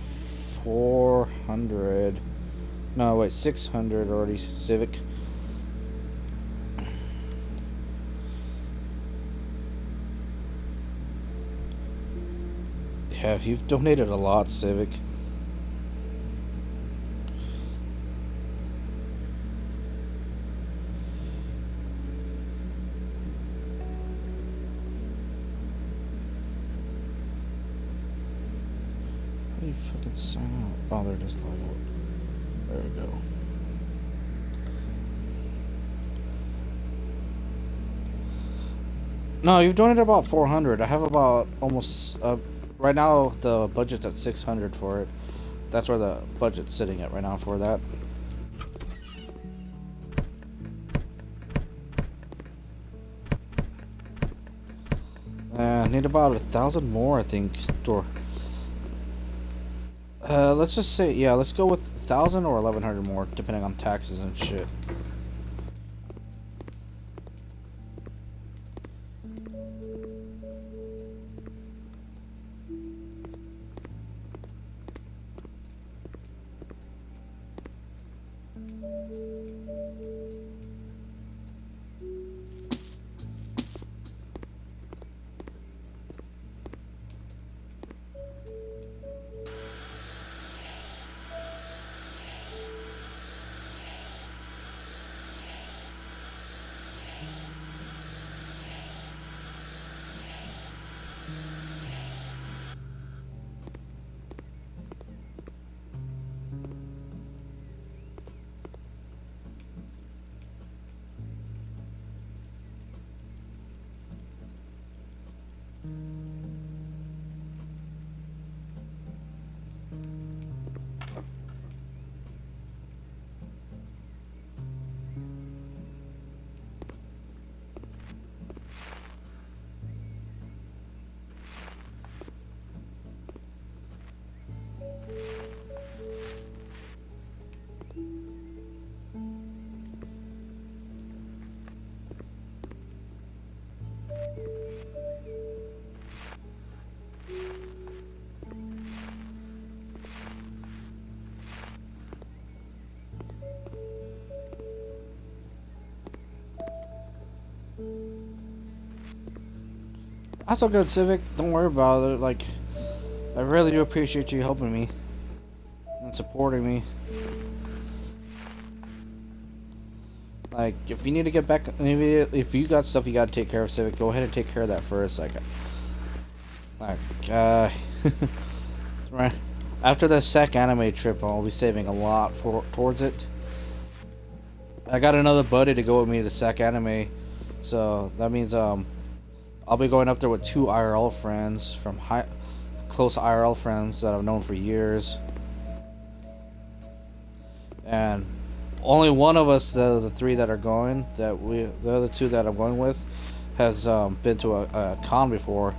400. No, wait, 600 already Civic. Yeah, you've donated a lot, Civic. do you fucking sign out? Oh, there it is. Log out. There we go. No, you've donated about 400. I have about almost. Right now, the budget's at 600 for it. That's where the budget's sitting at right now for that. Need about 1,000 more, I think. Let's just say, yeah, let's go with 1,000 or 1,100 more, depending on taxes and shit. That's all good, Civic. Don't worry about it. Like, I really do appreciate you helping me and supporting me. Like, if you need to get back, if you got stuff you gotta take care of, Civic, go ahead and take care of that first. Like, right after the SEC anime trip, I'll be saving a lot towards it. I got another buddy to go with me to SEC anime, so that means I'll be going up there with 2 IRL friends from close IRL friends that I've known for years, and only one of us, the 3 that are going, the other 2 that I'm going with, has been to a con before,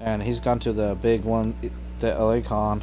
and he's gone to the big one, the LA con.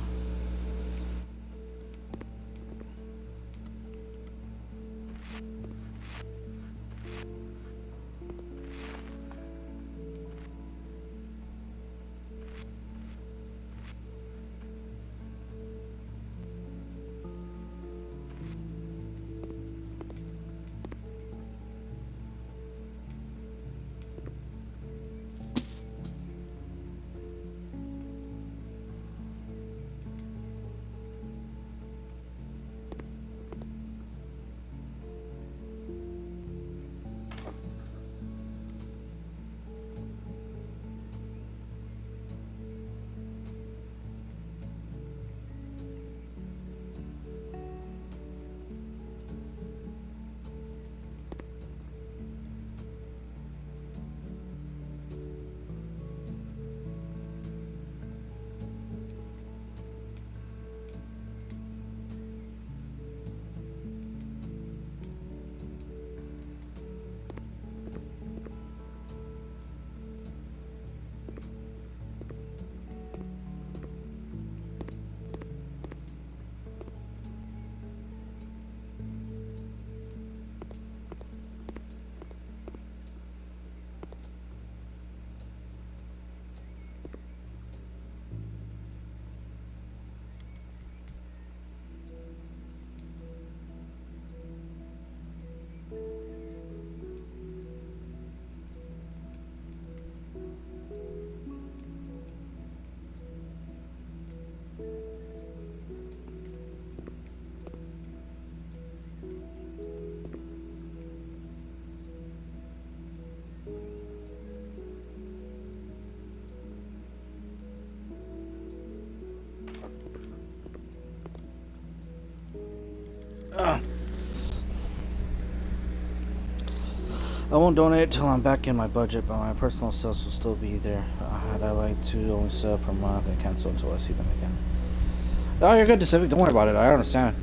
I won't donate till I'm back in my budget, but my personal sales will still be there. I like to only sell per month and cancel until I see them again. Oh, you're good, Civic. Don't worry about it. I understand.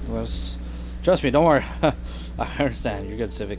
Trust me. Don't worry. I understand. You're good, Civic.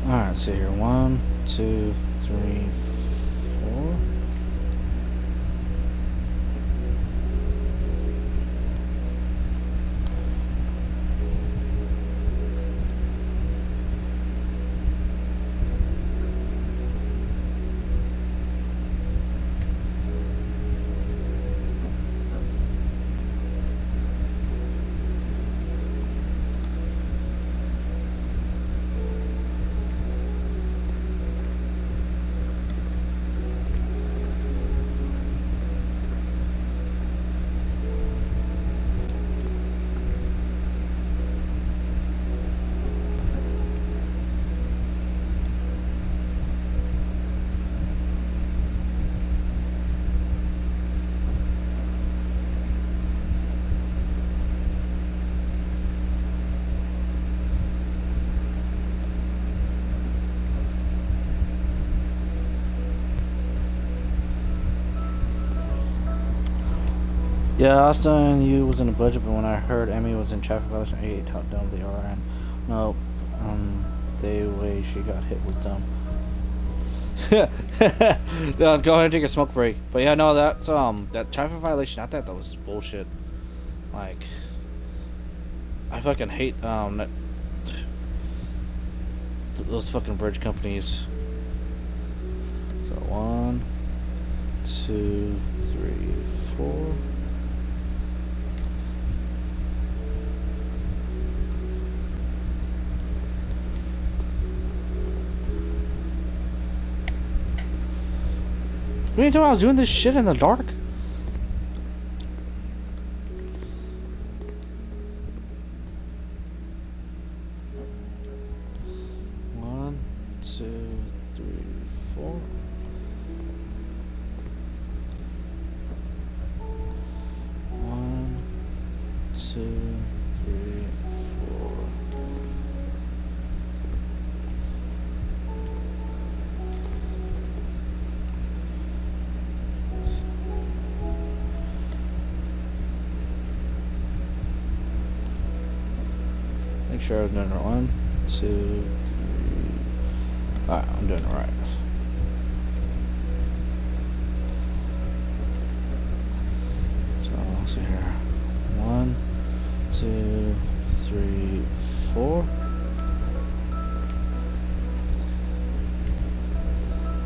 Alright, let's see here. 1, 2, 3, 4. Yeah, Austin, you was in the budget, but when I heard Emmy was in traffic violation, I hate how dumb they are. And no, the way she got hit was dumb. No, go ahead and take a smoke break. But yeah, no, that's that traffic violation. I thought that was bullshit. Like, I fucking hate those fucking bridge companies. So 1, 2, 3, 4. You know I was doing this shit in the dark? One, 2, 3, 4. One, 2, 3, 4. Make sure I'm doing it. 1, 2, 3. Alright, I'm doing it right. So let's see here. 1, 2, 3, 4.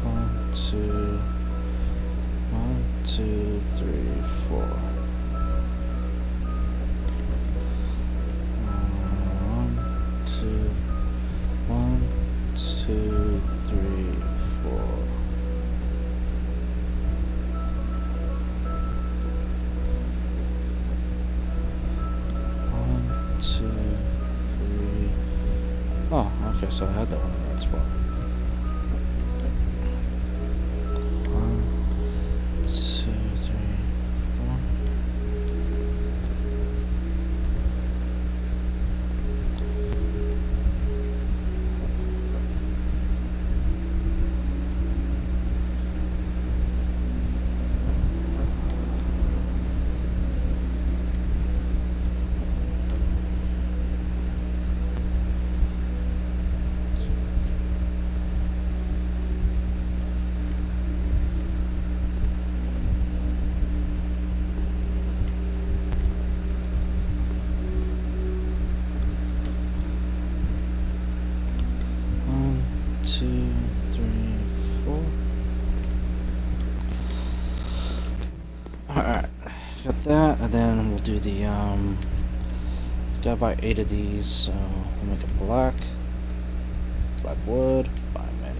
1, 2, 1, 2, 3, 4. 1, 2, 3, 4. 1, 2, 3. Oh, okay, so I had that one in the right spot. 1, 2, 3, 4. Two, 3, 4. Alright, got that, and then we'll do the, gotta buy 8 of these, so we'll make it black wood, buy many.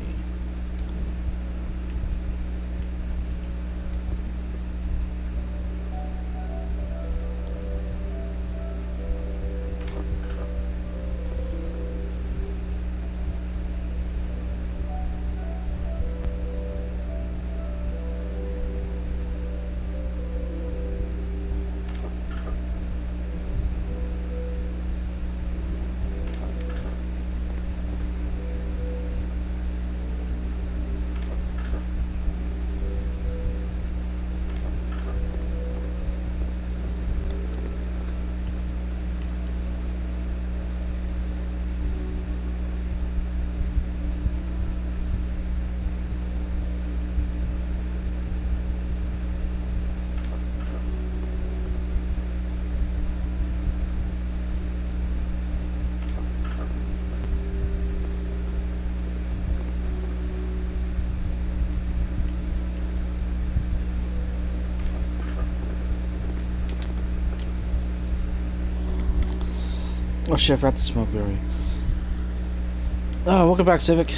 Oh shit, I forgot to smoke berry. Oh, welcome back, Civic.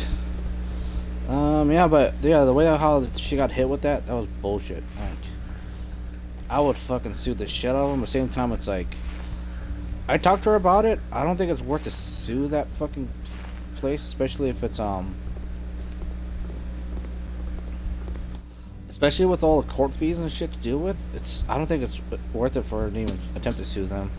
Yeah, but yeah, the way how she got hit with that was bullshit. Like, I would fucking sue the shit out of him. At the same time, it's like, I talked to her about it. I don't think it's worth to sue that fucking place, especially if it's especially with all the court fees and shit to deal with. I don't think it's worth it for her to even attempt to sue them.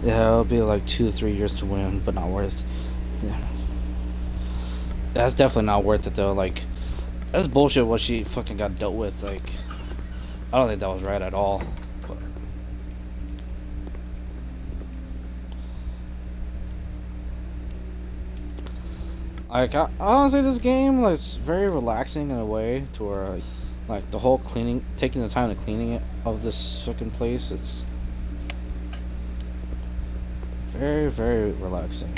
Yeah, it'll be like 2 to 3 years to win, but not worth. Yeah, that's definitely not worth it though. Like, that's bullshit. What she fucking got dealt with. Like, I don't think that was right at all. But, like, honestly, this game like, is very relaxing in a way to where, like, the whole cleaning, taking the time to cleaning it of this fucking place, it's very, very relaxing.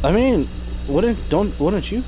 I mean, wouldn't you?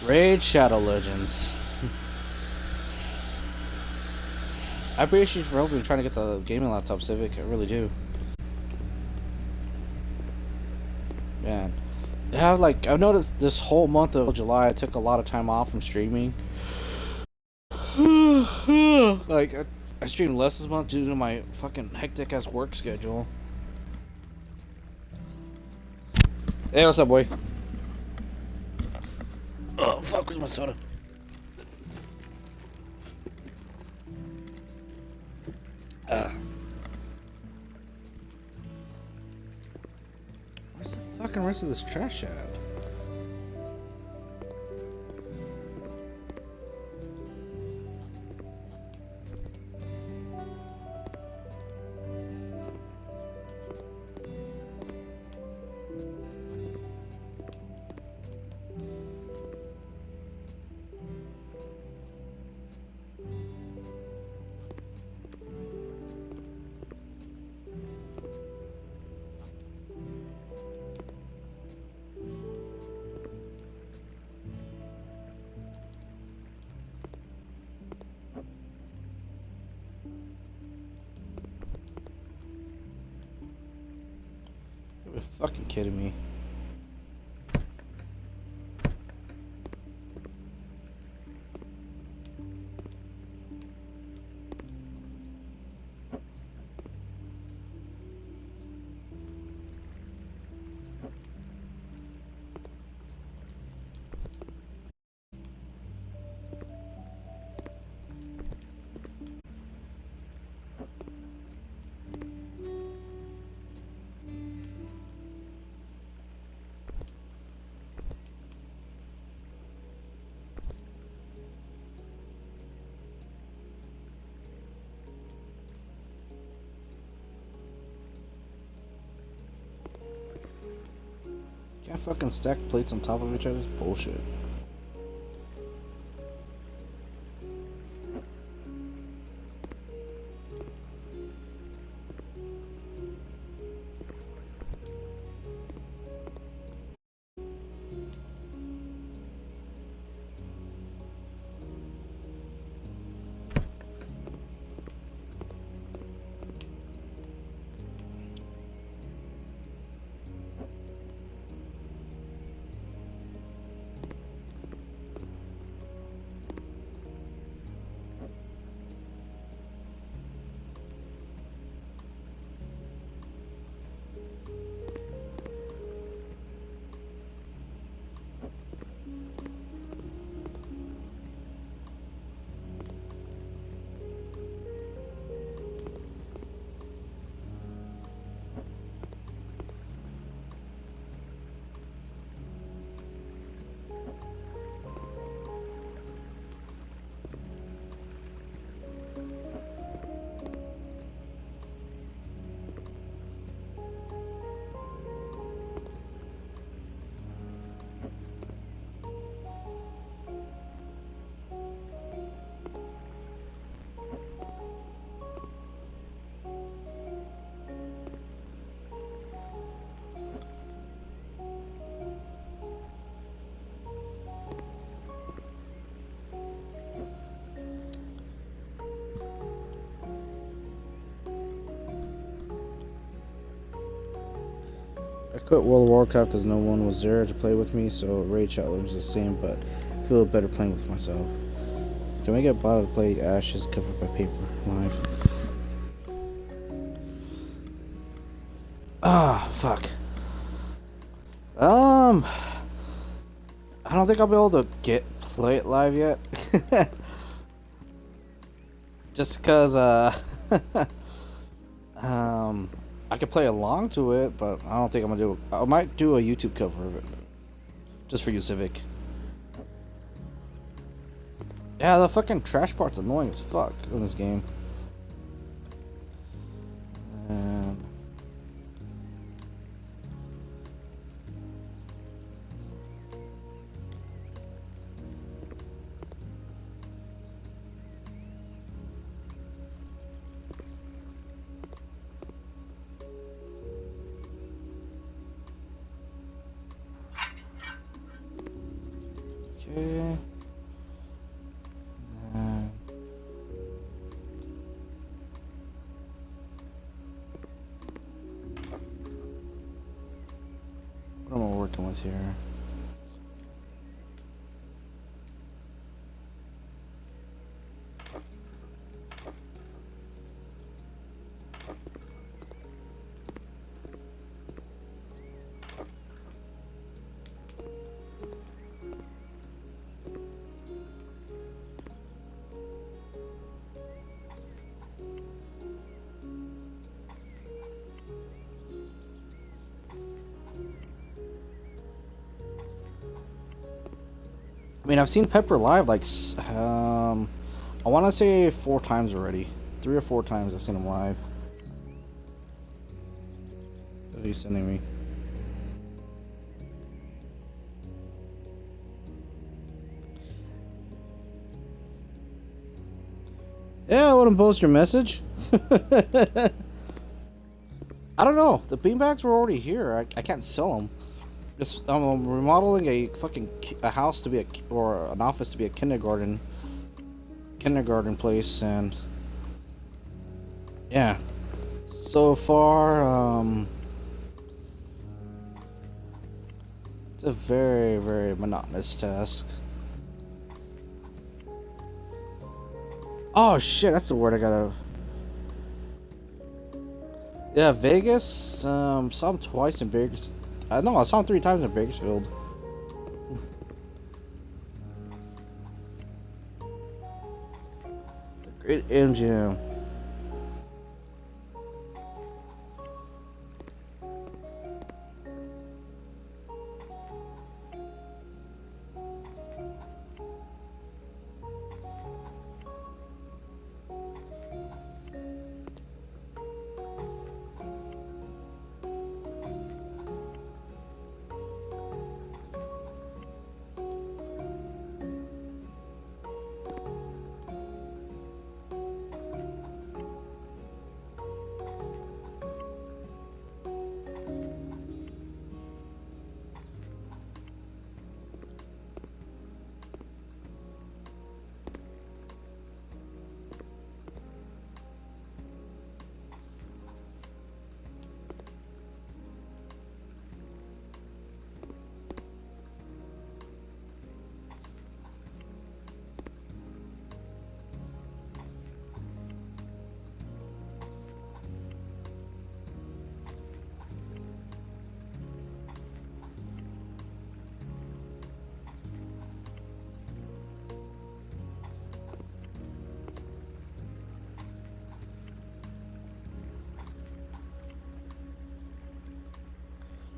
Raid Shadow Legends. I appreciate you for helping me trying to get the gaming laptop Civic. I really do. Man. Yeah, like, I've noticed this whole month of July, I took a lot of time off from streaming. Like, I streamed less this month due to my fucking hectic ass work schedule. Hey, what's up, boy? Oh, fuck, where's my soda? Where's the fucking rest of this trash at? You're fucking kidding me. Can't fucking stack plates on top of each other. That's bullshit. quit World of Warcraft as no one was there to play with me, so Raid Challenge is the same, but I feel better playing with myself. Can we get bottle to play Ashes covered by paper live? Ah, fuck. I don't think I'll be able to play it live yet. Just cause I could play along to it, but I don't think I'm gonna do it. I might do a YouTube cover of it. Just for you, Civic. Yeah, the fucking trash part's annoying as fuck in this game. Okay. What am I working with here? I mean, I've seen Pepper live like, I want to say 4 times already. 3 or 4 times I've seen him live. What are you sending me? Yeah, I wouldn't post your message. I don't know. The beanbags were already here. I can't sell them. Just, I'm remodeling a house to be or an office to be a kindergarten place, and yeah. So far, it's a very, very monotonous task. Oh shit, that's the word I gotta. Yeah, Vegas. Saw him twice in Vegas. No, I saw him 3 times in Bakersfield. The great MGM.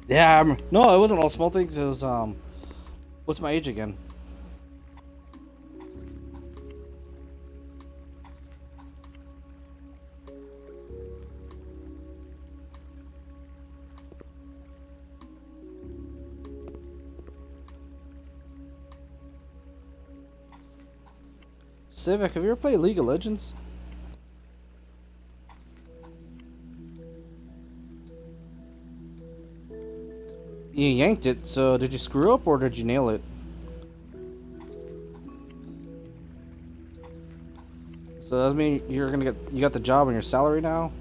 Yeah, no, it wasn't all small things. It was what's my age again? Civic, have you ever played League of Legends? You yanked it, so did you screw up or did you nail it? So that means you got the job and your salary now?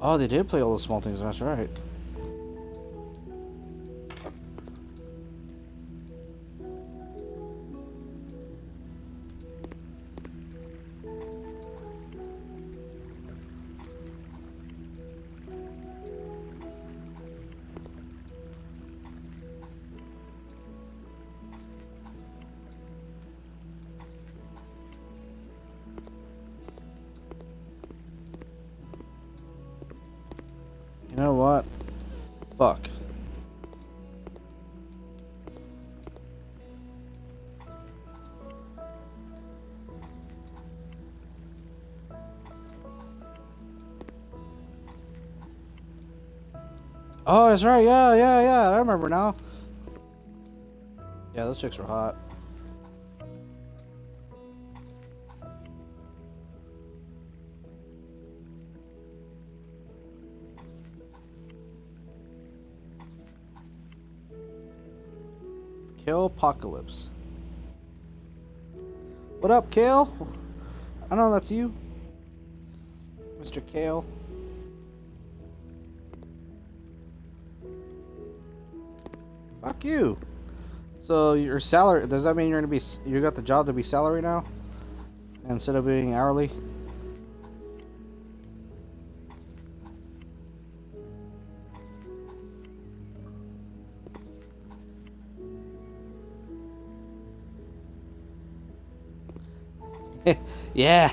Oh, they did play all the small things. That's right. You know what? Fuck. Oh, that's right. Yeah. I remember now. Yeah, those chicks were hot. Kill Apocalypse. What up, Kale? I know that's you, Mr. Kale. Fuck you. So your salary, does that mean you're gonna be, you got the job to be salary now instead of being hourly? Yeah,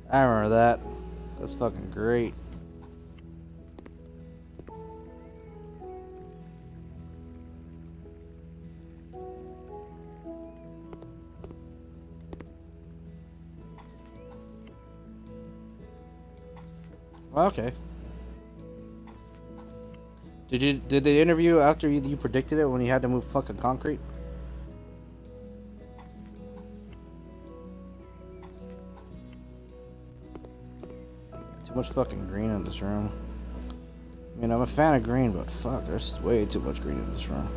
I remember that. That's fucking great. Okay. Did they interview after you predicted it when you had to move fucking concrete? Too much fucking green in this room. I mean, I'm a fan of green, but fuck, there's way too much green in this room.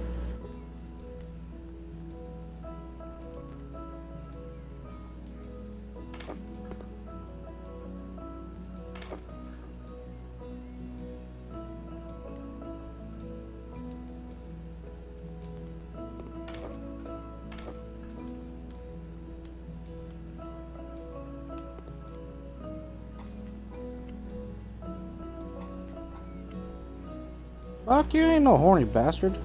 Fuck you, ain't no horny bastard.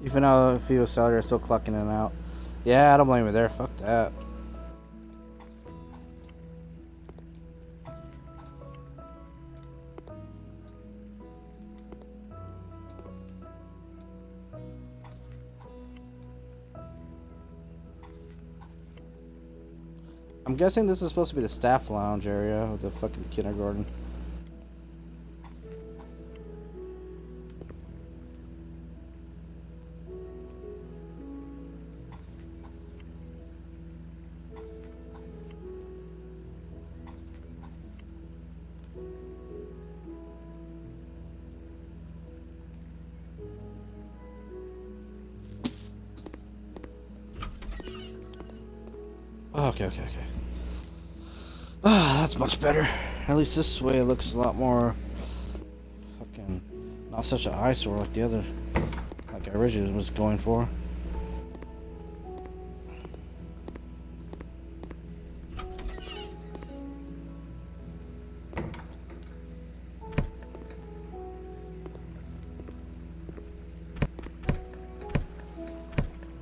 Even though if he was salary, are still clocking in and out. Yeah, I don't blame you there. Fuck that. I'm guessing this is supposed to be the staff lounge area of the fucking kindergarten. Okay, okay, okay. Ah, that's much better. At least this way it looks a lot more fucking not such an eyesore like the other, like I originally was going for.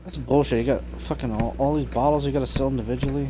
That's bullshit. You got fucking all these bottles you gotta sell individually.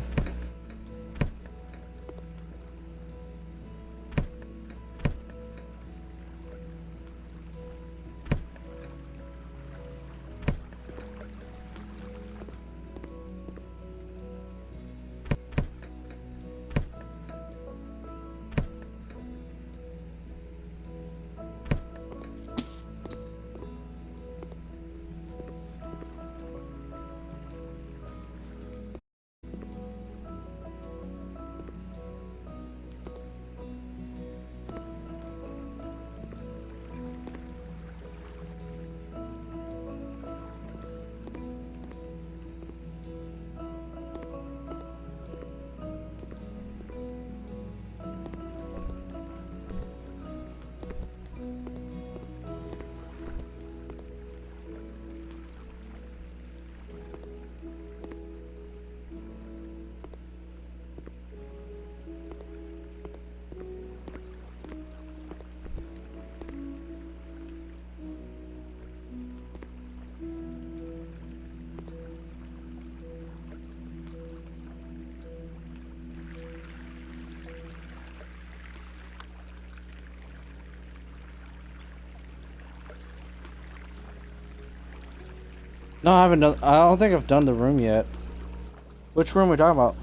No, I haven't done. I don't think I've done the room yet. Which room are we talking about?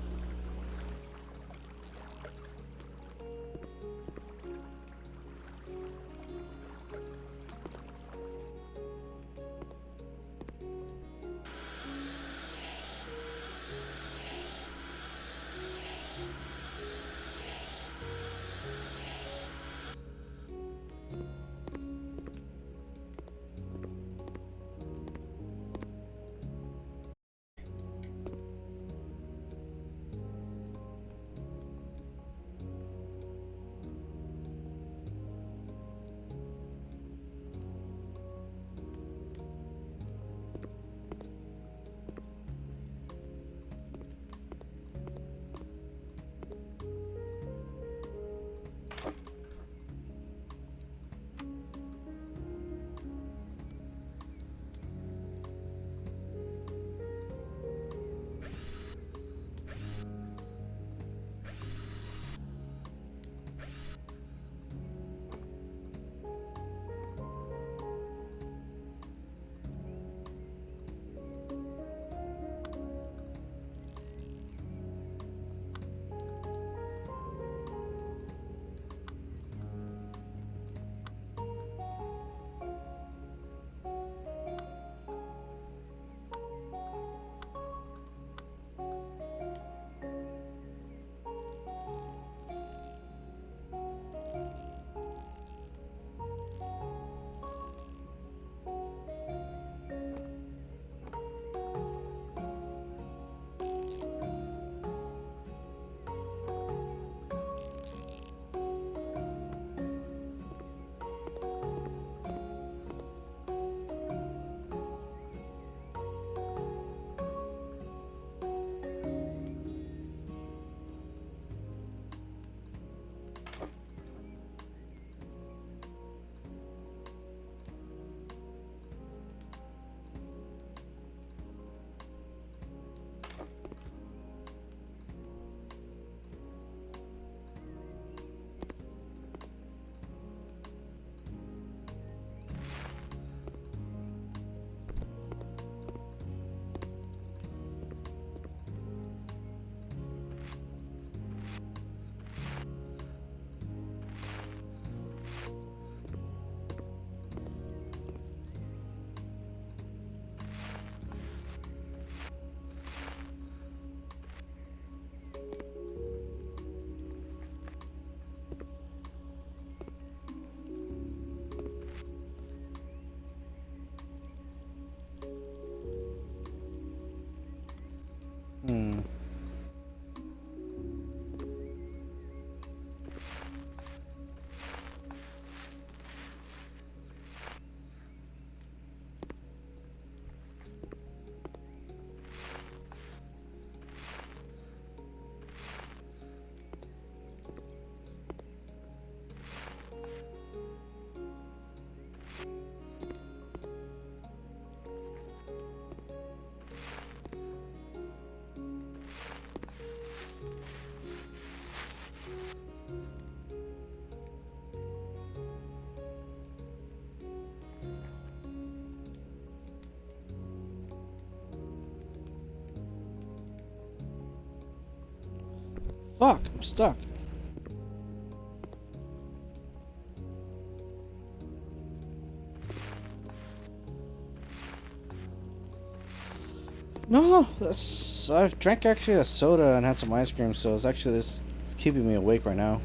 Fuck, I'm stuck. No, I've drank actually a soda and had some ice cream, so it's actually it's keeping me awake right now.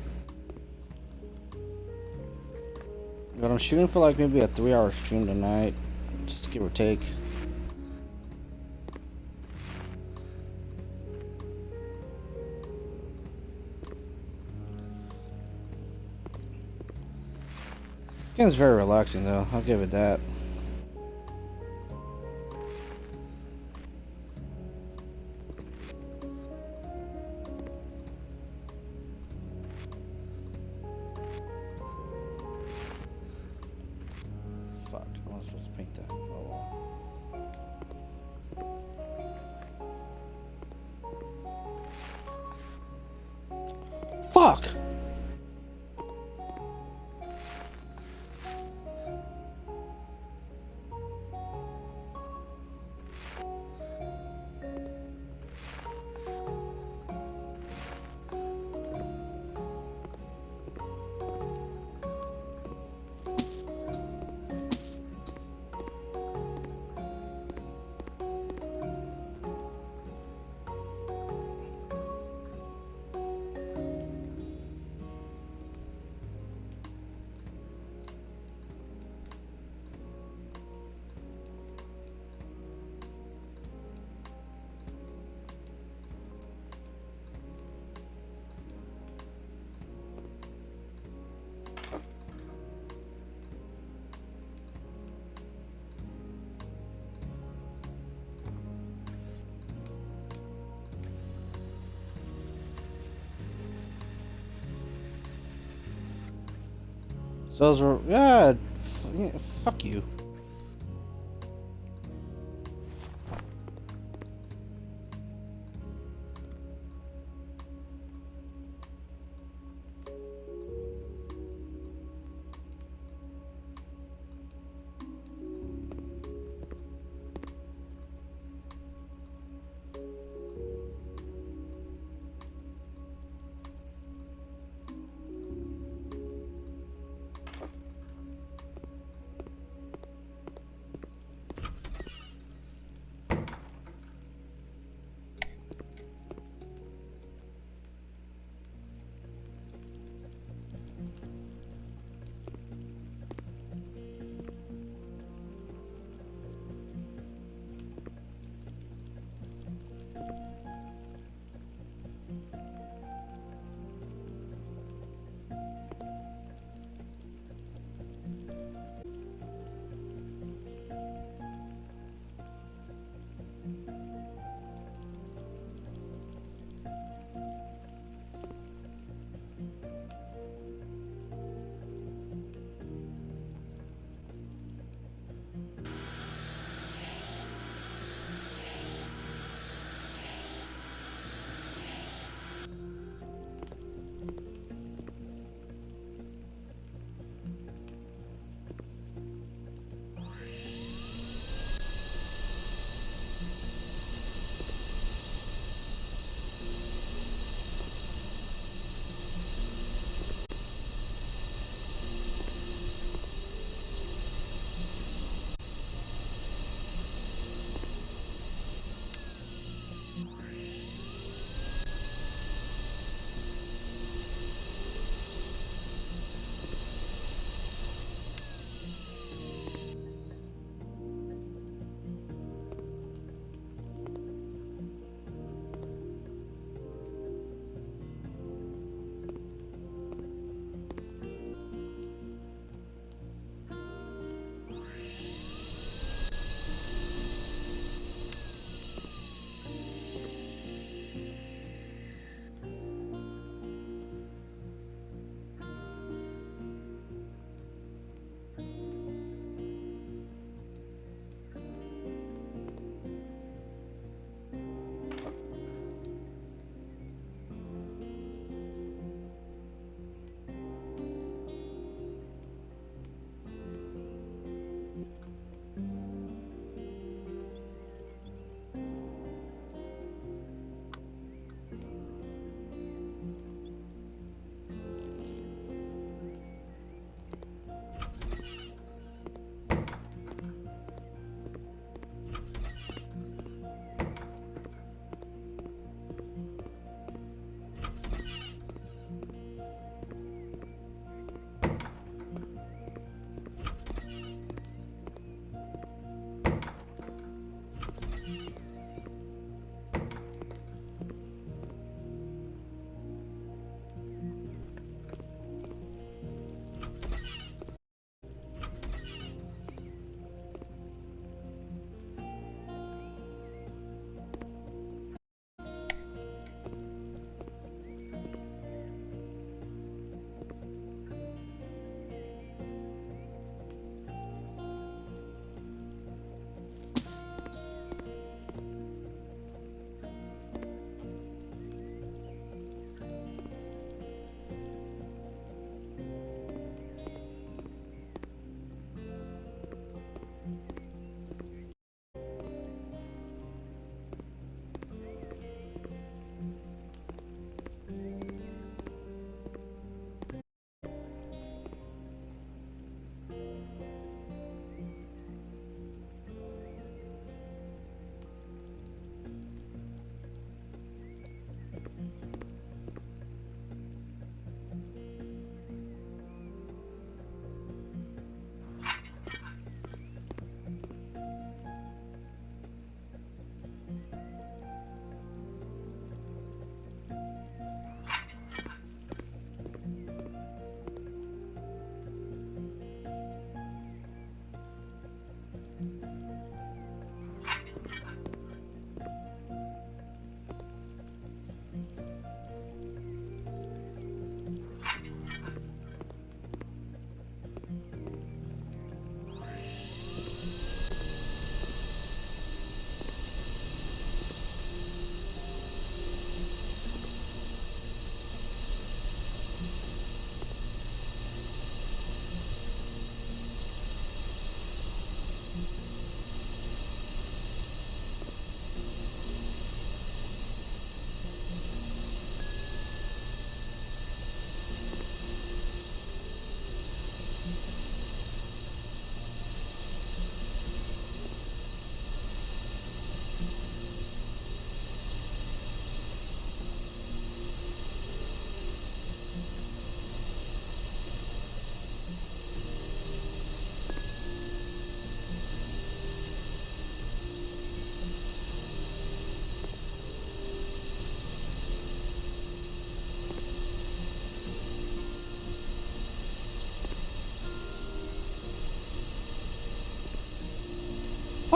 But I'm shooting for like maybe a 3-hour stream tonight, just give or take. This game's very relaxing though, I'll give it that. Fuck, I was supposed to paint that. Oh well. Fuck! So those were, yeah, fuck you.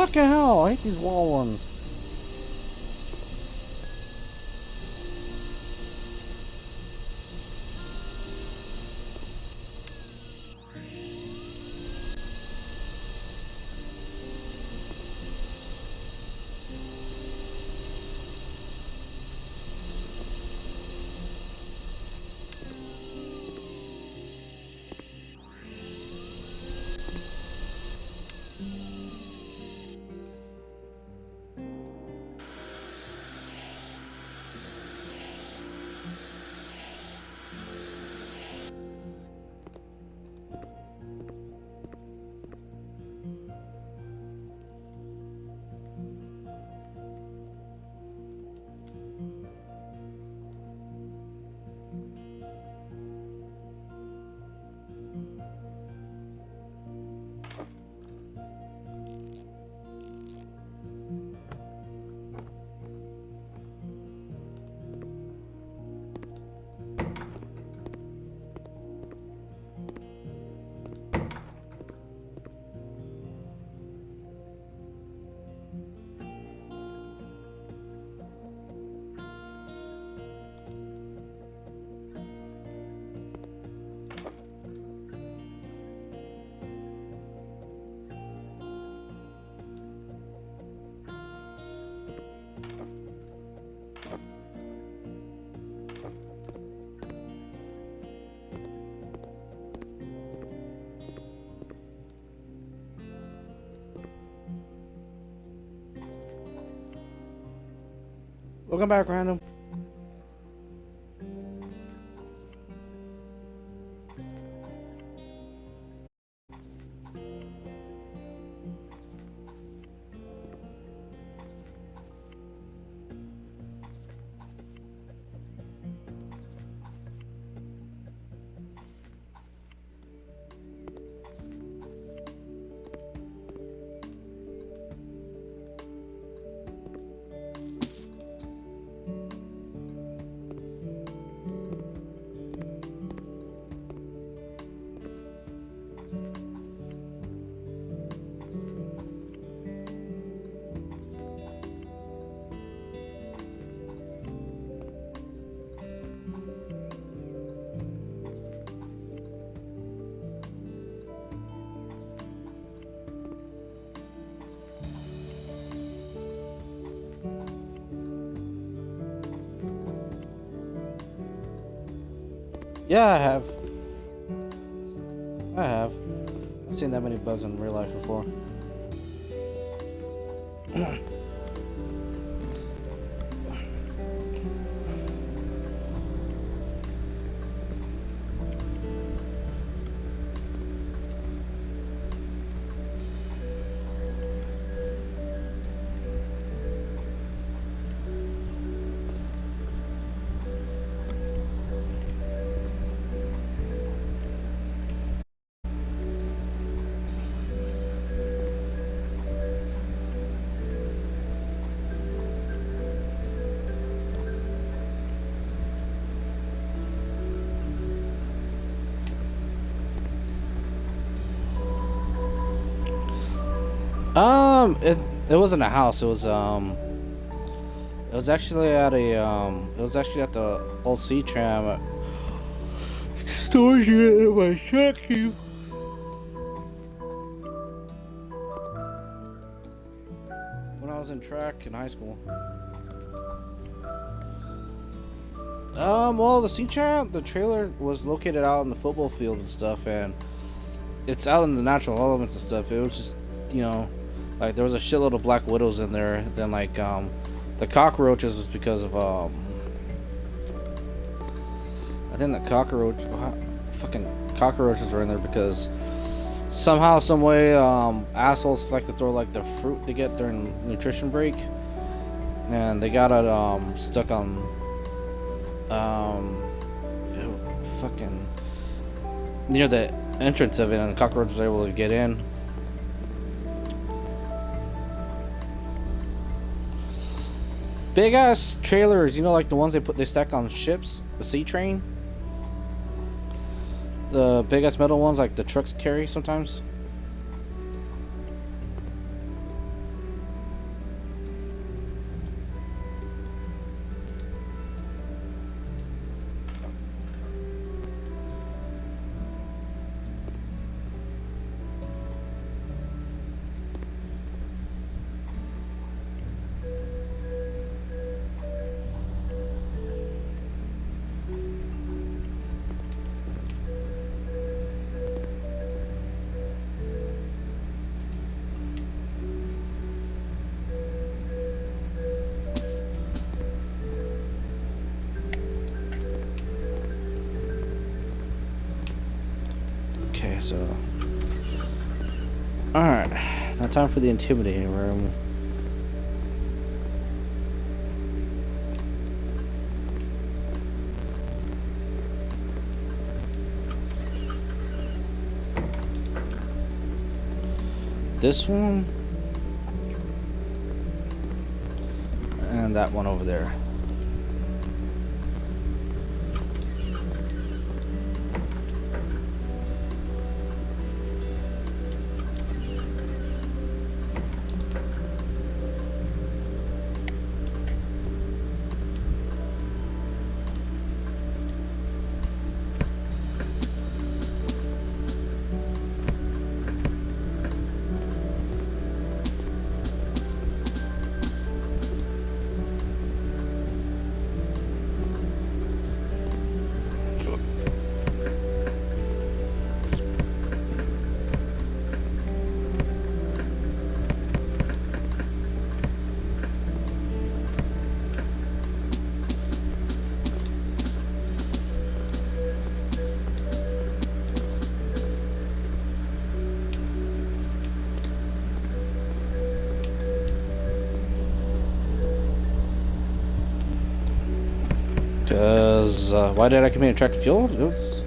Fucking hell, I hate these wall ones. Welcome back, random. Yeah, I have. I've seen that many bugs in real life before. It wasn't a house. It was actually at the old sea tram storage unit in my truck. When I was in track in high school. Well, the sea tram, the trailer was located out in the football field and stuff, and it's out in the natural elements and stuff. It was just, you know, like there was a shitload of black widows in there. Then like the cockroaches was because of I think the fucking cockroaches were in there because somehow, some way, assholes like to throw like the fruit they get during nutrition break, and they got it stuck on fucking near the entrance of it, and the cockroaches were able to get in. Big ass trailers, you know, like the ones they stack on ships, the sea train. The big ass metal ones like the trucks carry sometimes. Okay, so. Alright. Now time for the intimidating room. This one. And that one over there. Because, why did I commit track and field? It was,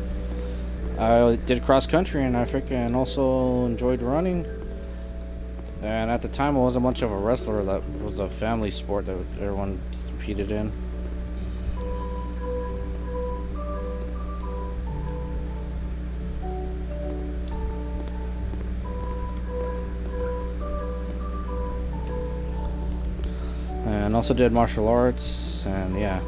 I did cross country and I freaking also enjoyed running. And at the time, I wasn't much of a wrestler. That was a family sport that everyone competed in. And also did martial arts, and yeah.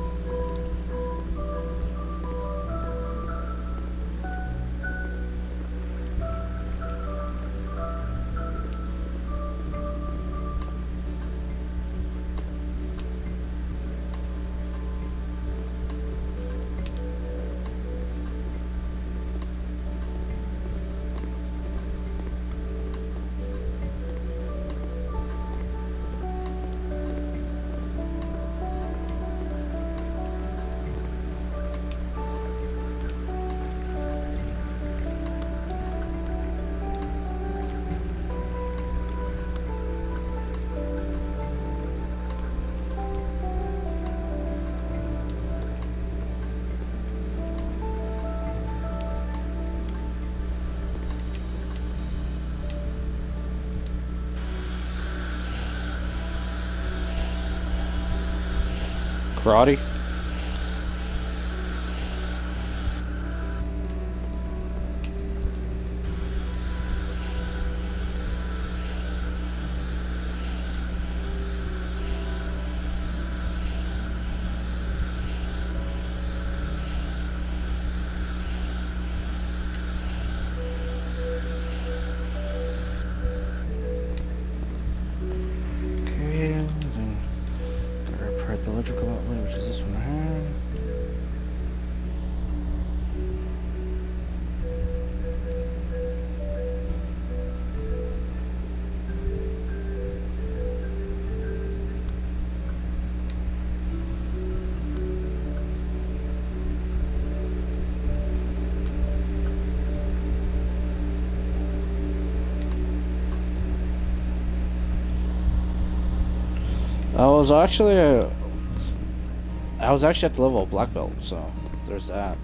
Karate. Okay, then gotta repair the electrical outlet, which is this one right here. I was actually at the level of black belt, so there's that.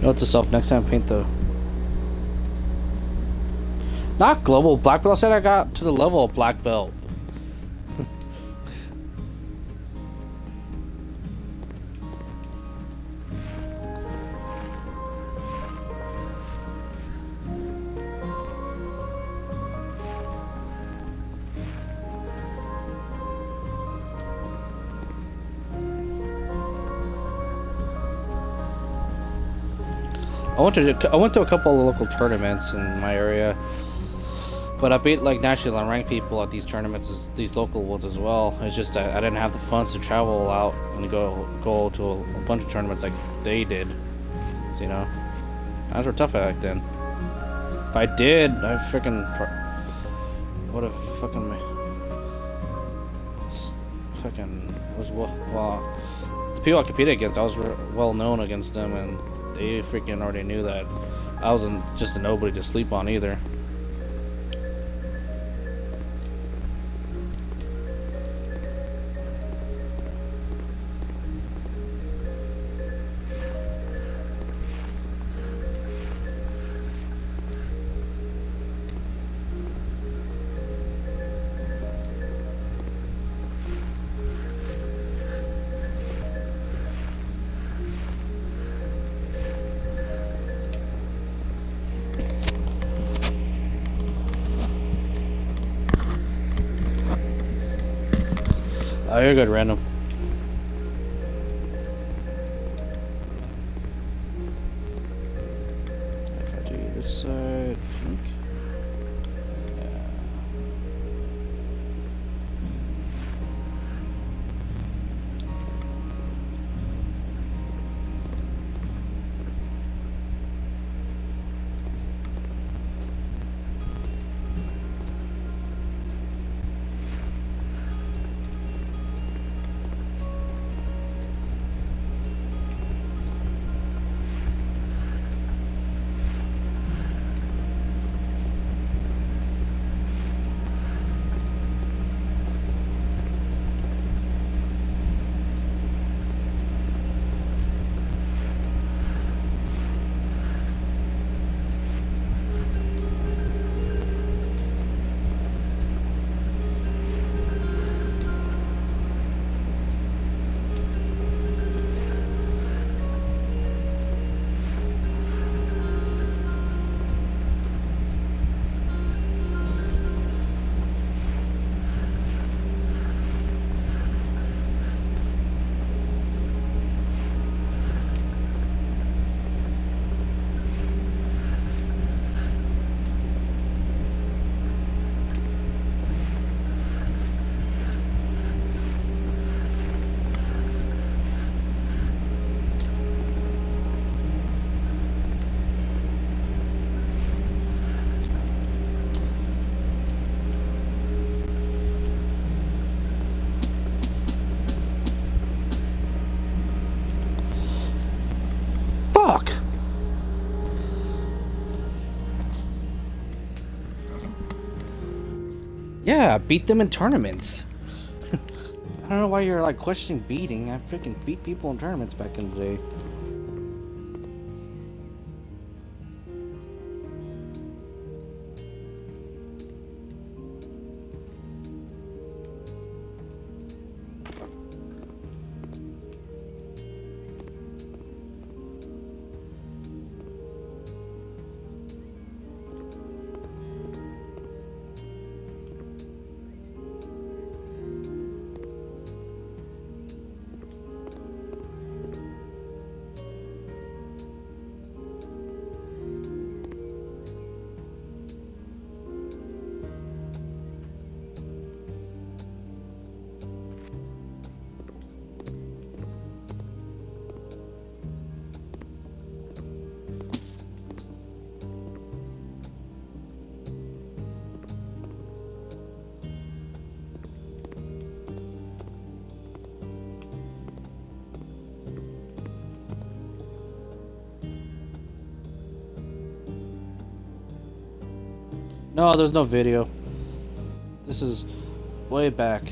Note to self: next time paint the not global black belt. I said I got to the level of black belt. I went to a couple of local tournaments in my area, but I beat like national ranked people at these tournaments, these local ones as well. It's just that I didn't have the funds to travel out and go to a bunch of tournaments like they did. So, you know, times were tough back then. If I did, I freaking would have well. The people I competed against, I was well known against them, and they freaking already knew that I wasn't just a nobody to sleep on either. Oh, you're good, random. If I do this side, pink. Fuck! Yeah, beat them in tournaments. I don't know why you're like questioning beating. I freaking beat people in tournaments back in the day. No, there's no video. This is way back.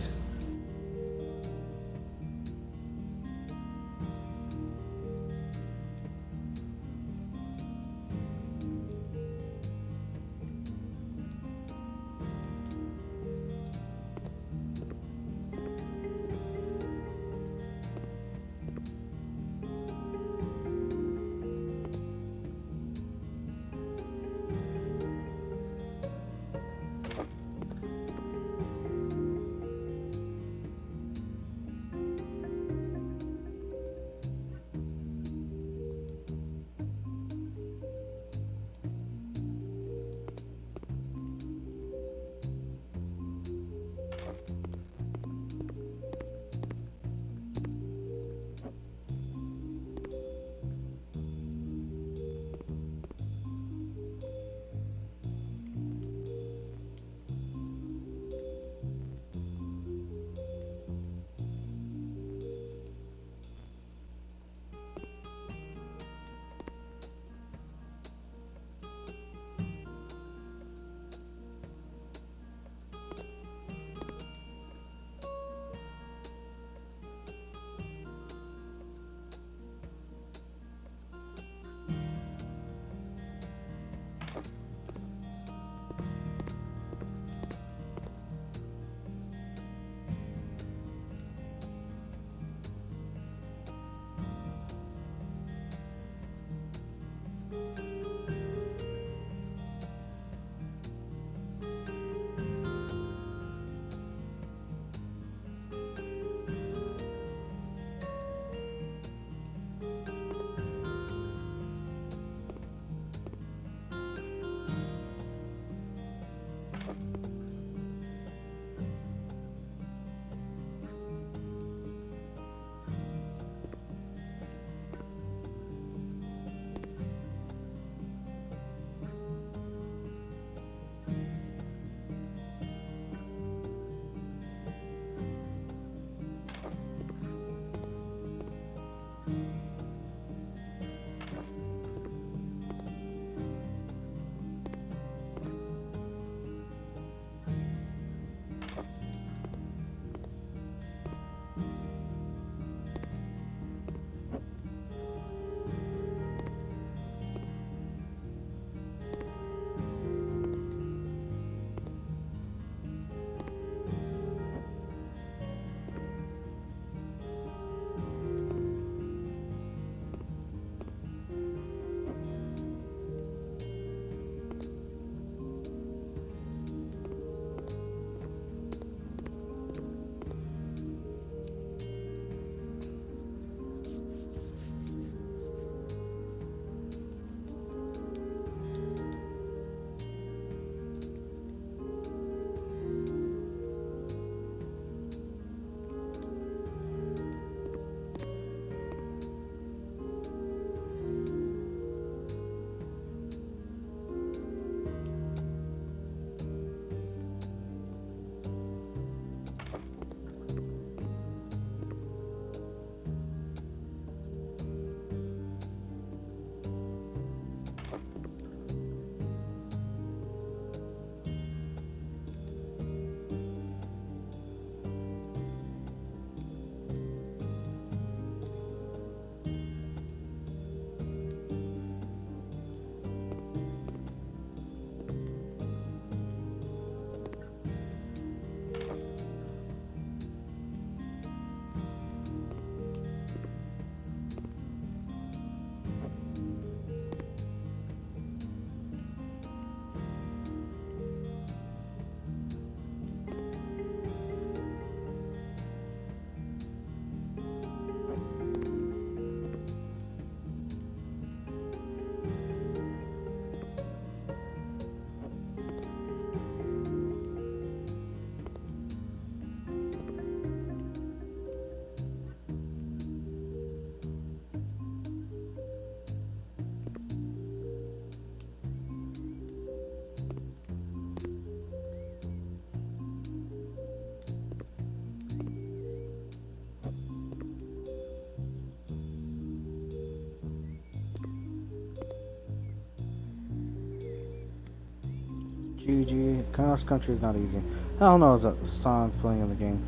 GG. Cross country is not easy. Hell no, is that song playing in the game?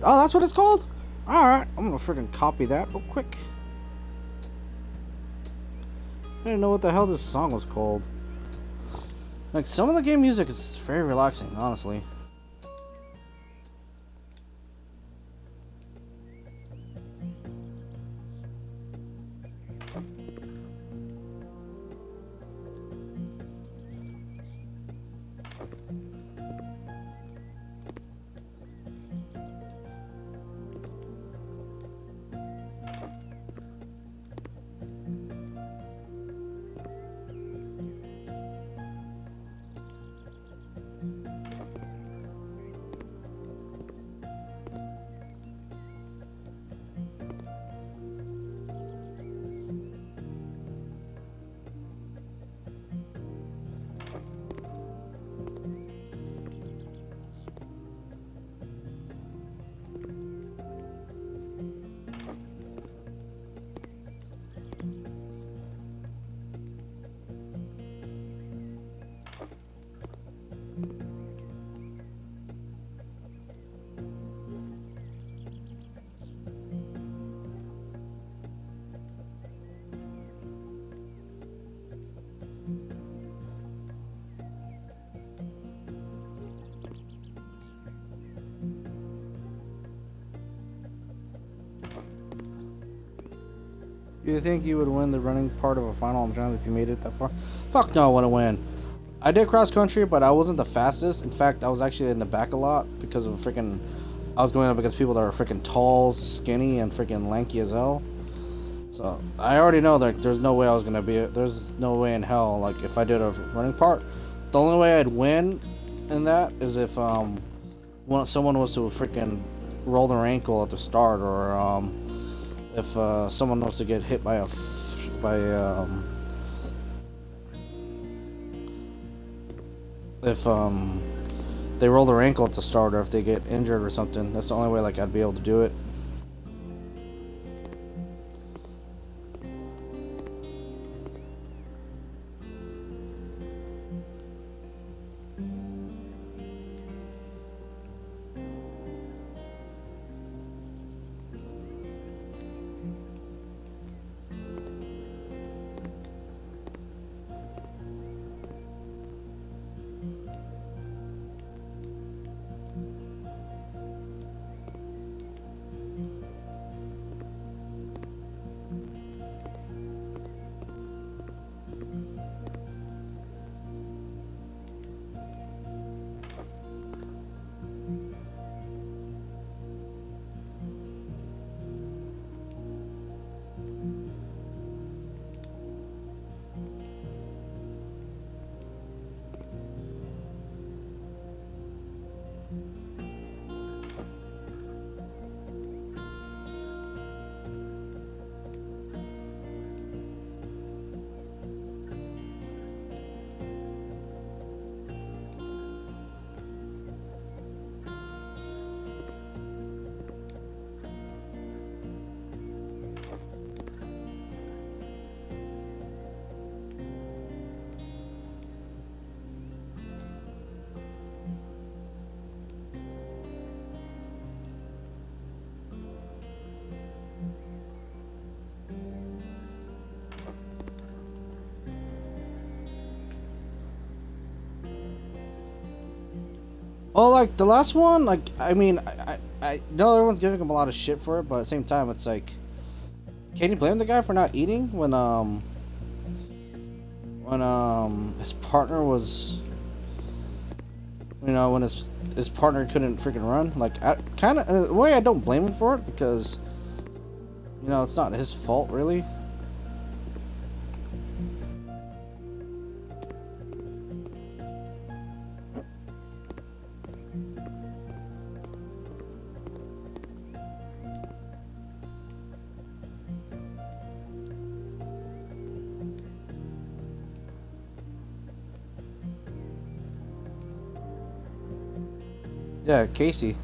Oh, that's what it's called? Alright, I'm gonna freaking copy that real quick. I didn't know what the hell this song was called. Like, some of the game music is very relaxing, honestly. Do you think you would win the running part of a final jump if you made it that far? Fuck no, I wouldn't win. I did cross country, but I wasn't the fastest. In fact, I was actually in the back a lot because of freaking. I was going up against people that were freaking tall, skinny, and freaking lanky as hell. So I already know that there's no way I was gonna be. There's no way in hell. Like if I did a running part, the only way I'd win in that is if someone was to freaking roll their ankle at the start, or if someone was to get hit by if they roll their ankle at the start, or if they get injured or something. That's the only way like I'd be able to do it. Well, like the last one, like I mean, I know everyone's giving him a lot of shit for it, but at the same time, it's like, can you blame the guy for not eating when his partner was, you know, when his partner couldn't freaking run? Like, I kind of in a way I don't blame him for it because, you know, it's not his fault really. Yeah, Casey.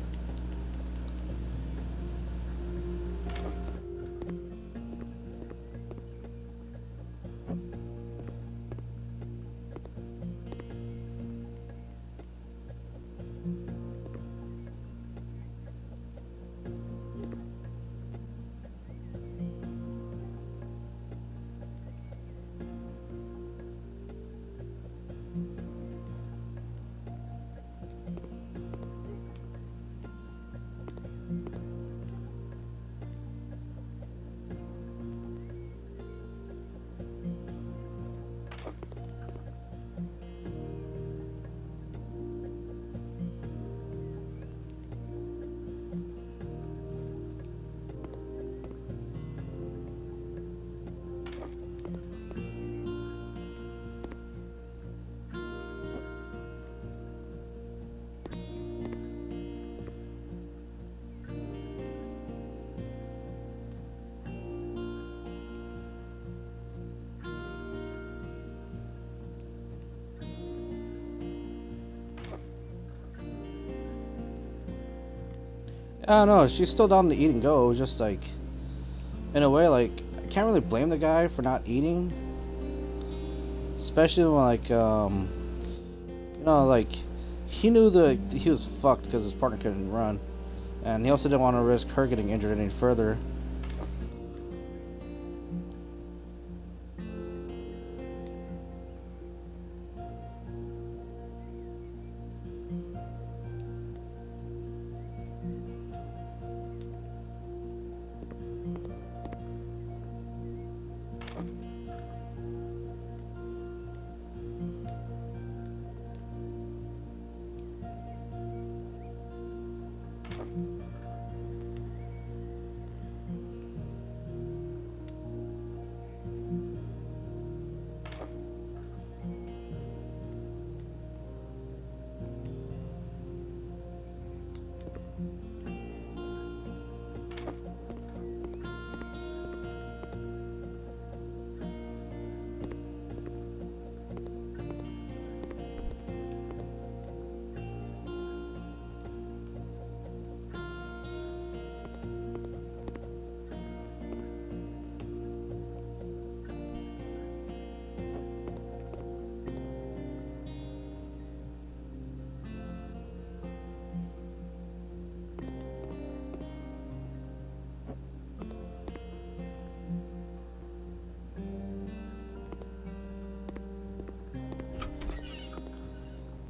I don't know. She's still down to eat and go. It was just like, in a way, like I can't really blame the guy for not eating, especially when like like he knew that he was fucked because his partner couldn't run, and he also didn't want to risk her getting injured any further.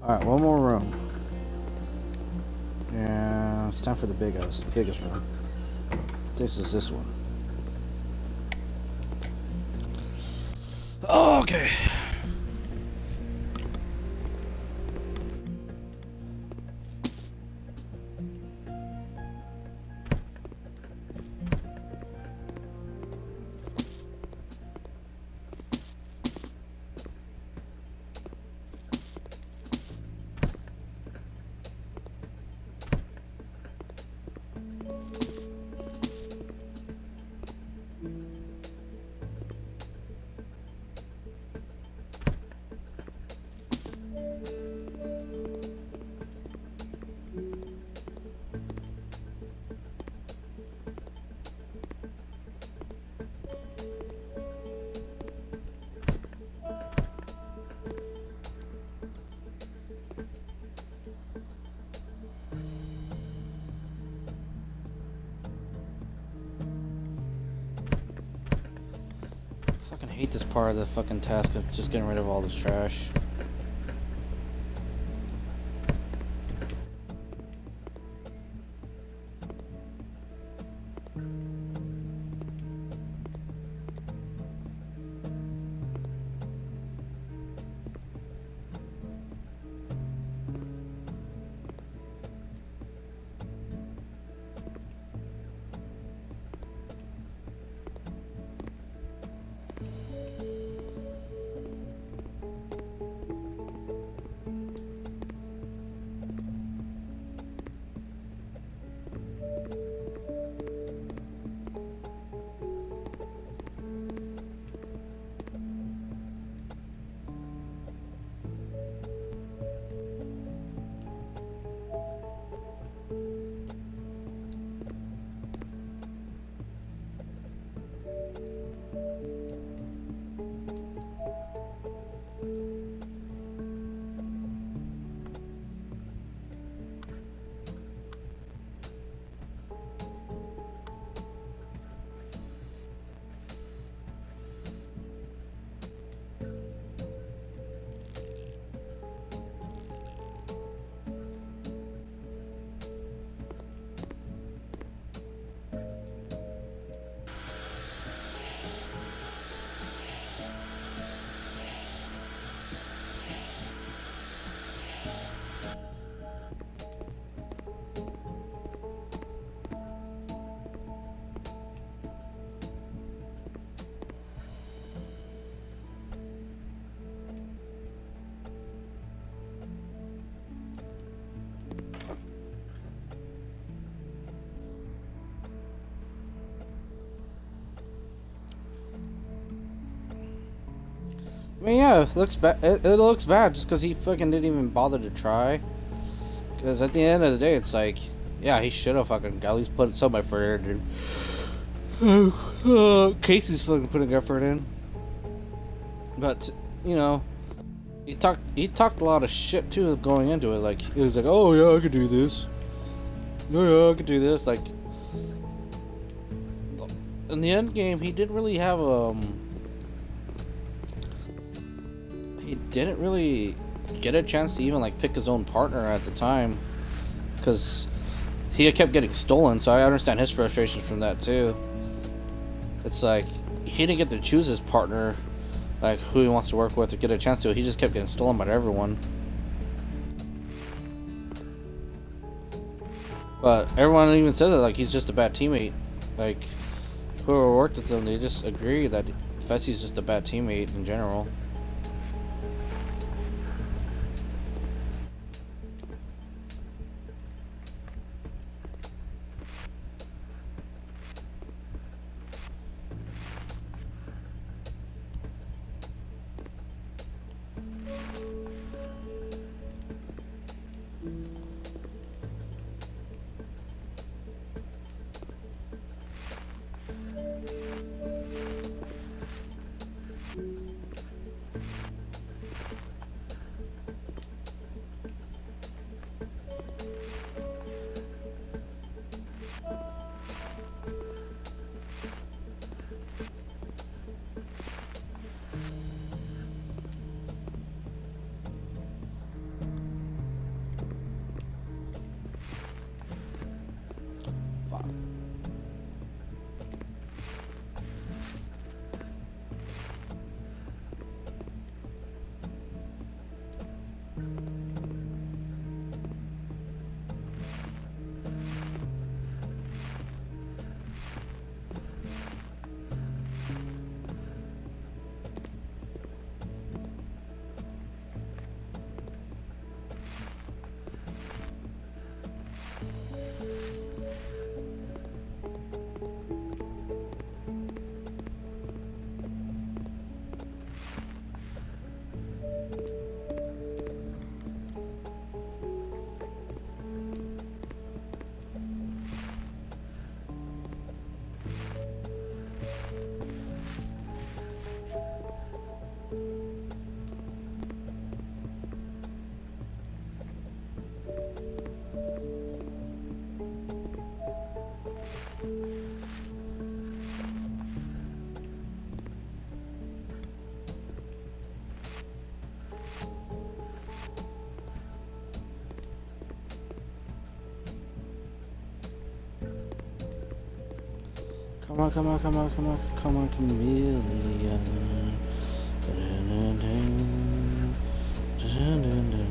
Alright, one more room. Yeah, it's time for the biggest room. This is this one. Okay. I hate this part of the fucking task of just getting rid of all this trash. I mean, yeah, it looks bad. It looks bad just because he fucking didn't even bother to try. Because at the end of the day, it's like Yeah, he should have fucking at least put some effort in. Casey's fucking putting effort in. But, you know, he talked a lot of shit too going into it. Like, he was like, oh yeah, I could do this. Oh yeah, I could do this. Like, in the end game, he didn't really have he didn't really get a chance to even like pick his own partner at the time, because he kept getting stolen. So I understand his frustration from that too. It's like he didn't get to choose his partner, like who he wants to work with or get a chance to. He just kept getting stolen by everyone. But everyone even says it, like he's just a bad teammate. Like whoever worked with him, they just agree that Fessy's just a bad teammate in general. Fuck. Come on, come on, come on, come on, come on, chameleon. Dun-dun-dun, dun-dun-dun.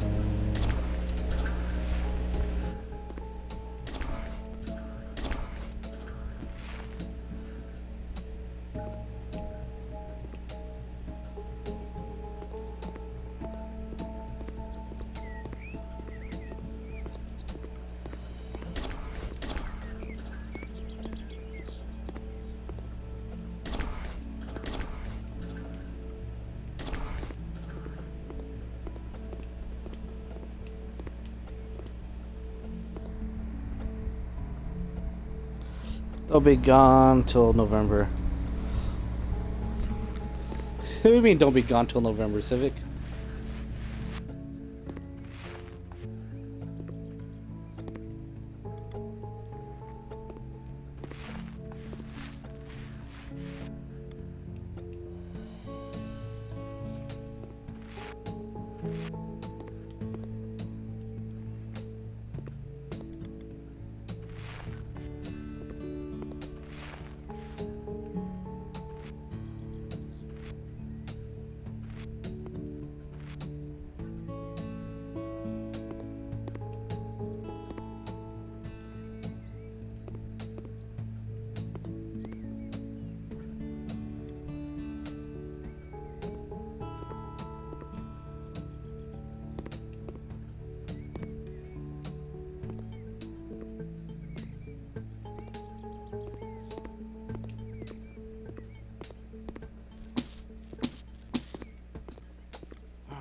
They'll be gone till November. What do you mean don't be gone till November, Civic?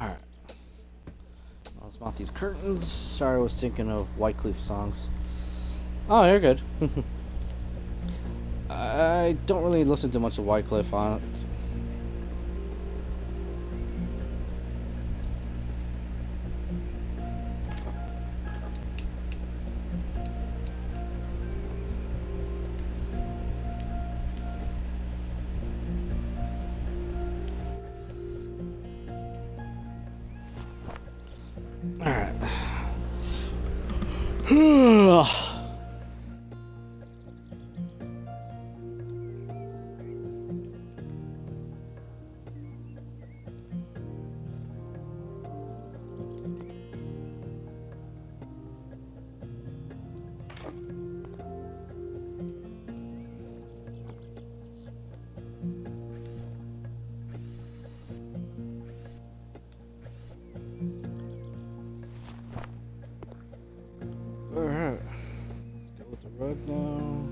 Alright. Let's mount these curtains. Sorry, I was thinking of Wycliffe songs. Oh, you're good. I don't really listen to much of Wycliffe on it. Alright. Alright. Let's go with the road now.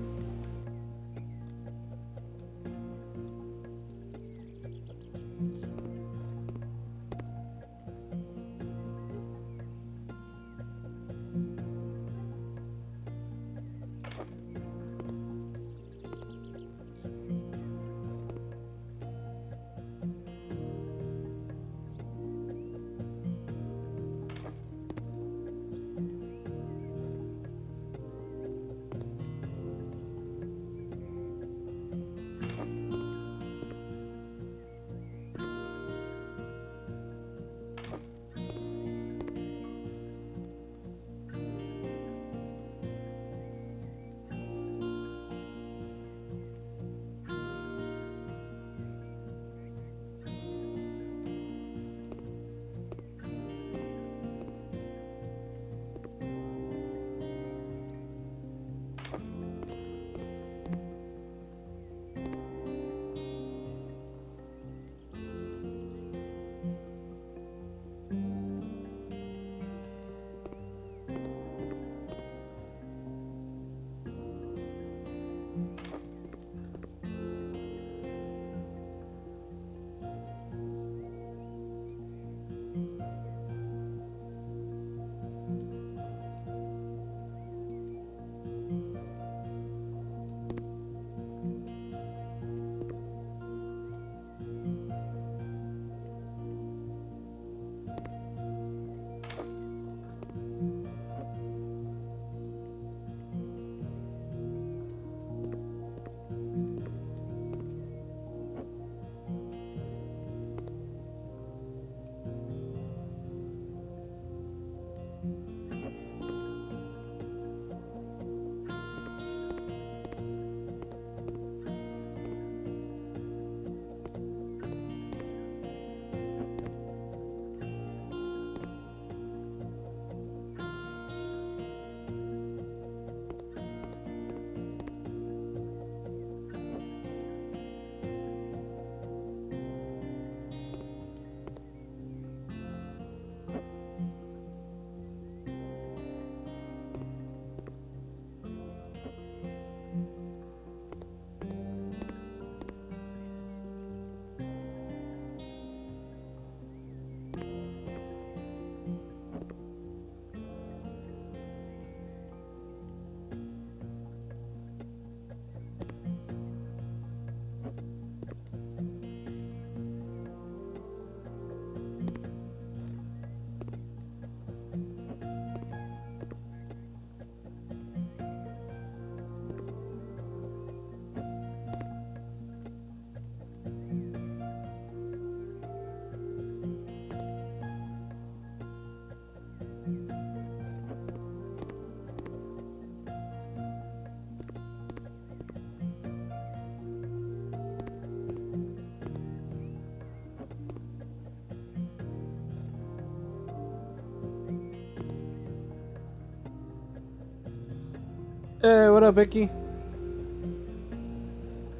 Hey, what up, Vicky?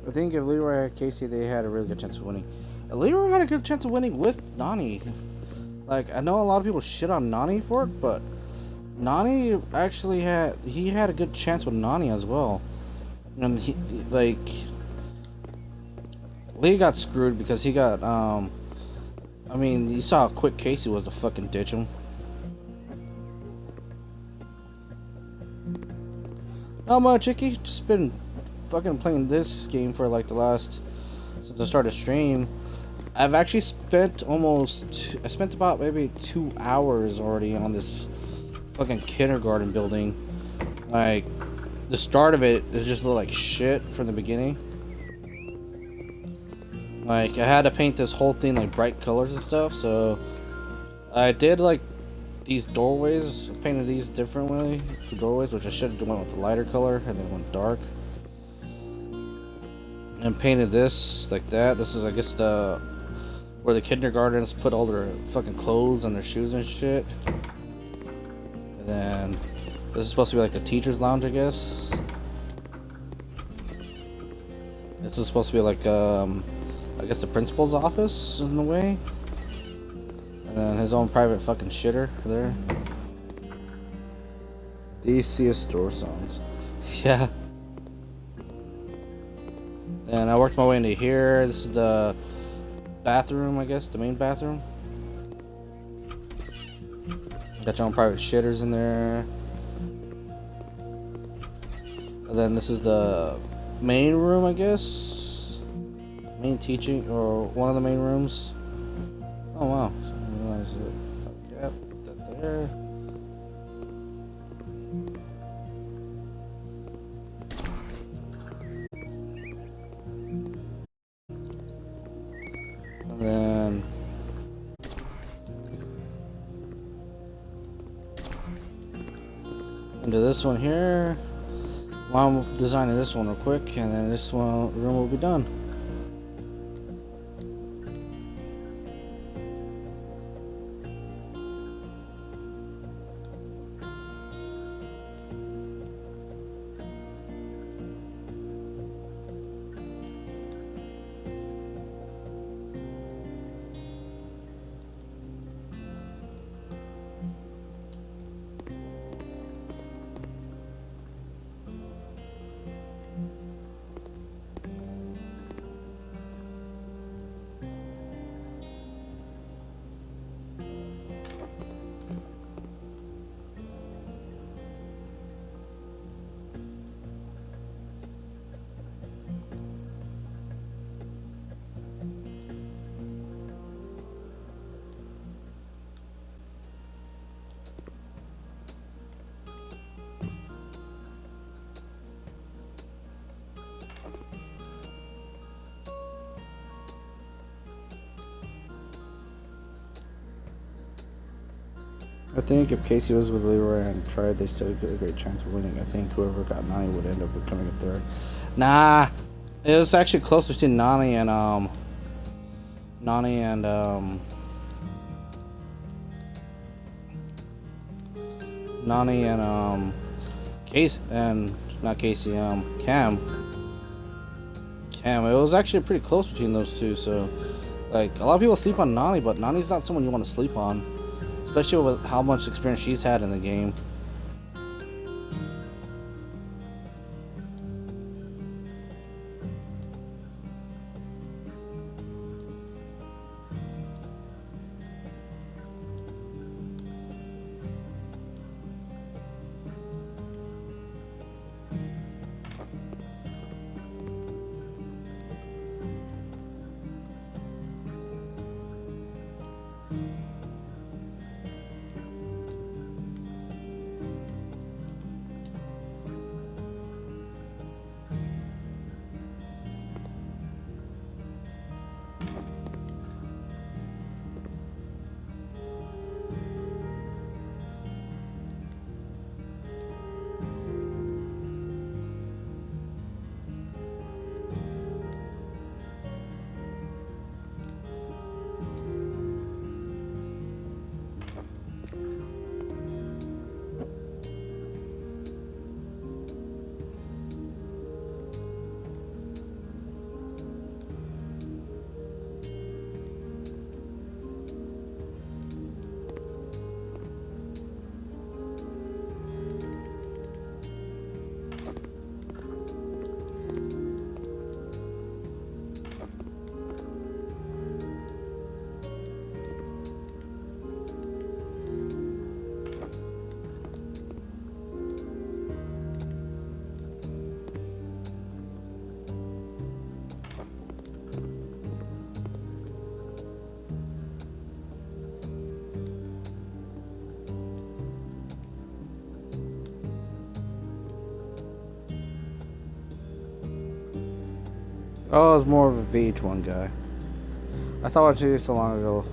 I think if Leroy had Casey, they had a really good chance of winning. Leroy had a good chance of winning with Nani. Like, I know a lot of people shit on Nani for it, but Nani actually had a good chance with Nani as well. And he, like, Lee got screwed because he got, I mean, you saw how quick Casey was to fucking ditch him. Not much, Icky. Just been fucking playing this game for like the last since I started stream. I've actually spent I spent about maybe 2 hours already on this fucking kindergarten building. Like, the start of it is just look like shit from the beginning. Like, I had to paint this whole thing like bright colors and stuff, so I did like these doorways, painted these differently, the doorways, which I should have went with the lighter color and then went dark. And painted this like that. This is, I guess, where the kindergartens put all their fucking clothes and their shoes and shit. And then this is supposed to be like the teacher's lounge, I guess. This is supposed to be like, I guess the principal's office in a way. And then his own private fucking shitter there. DCS store sounds. Yeah. And I worked my way into here. This is the bathroom, I guess, the main bathroom. Got your own private shitters in there. And then this is the main room, I guess. Main teaching, or one of the main rooms. Oh wow. I didn't realize it. Yep, put that there. And then into this one here. While I'm designing this one real quick, and then this one room will be done. I think if Casey was with Leroy and tried, they still get a great chance of winning. I think whoever got Nani would end up becoming a third. Nah, it was actually close between Nani and Casey, and not Casey, Cam. It was actually pretty close between those two. So, like, a lot of people sleep on Nani, but Nani's not someone you want to sleep on. Especially with how much experience she's had in the game. Oh, I was more of a VH1 guy. I thought watching it so long ago.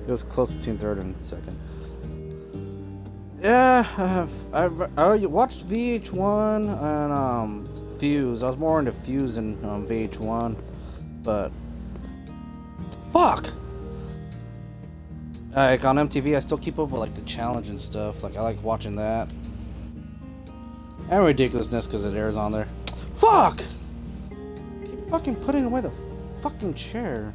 It was close between third and second. Yeah, I watched VH1 and Fuse. I was more into Fuse than VH1, but fuck. Like on MTV, I still keep up with like the challenge and stuff. Like I like watching that. And Ridiculousness because it airs on there. Fuck! Keep fucking putting away the fucking chair.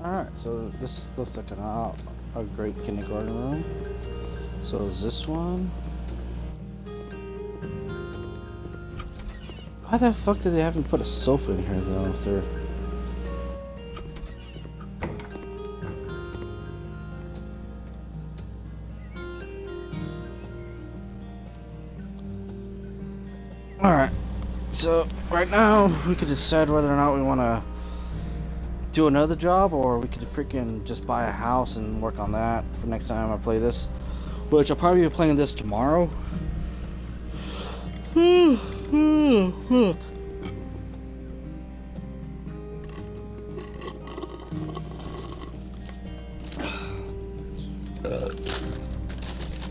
Alright, so this looks like a great kindergarten room. So is this one? Why the fuck did they haven't put a sofa in here though if they're... Alright, so right now we could decide whether or not we want to do another job, or we could freaking just buy a house and work on that for next time I play this, which I'll probably be playing this tomorrow. I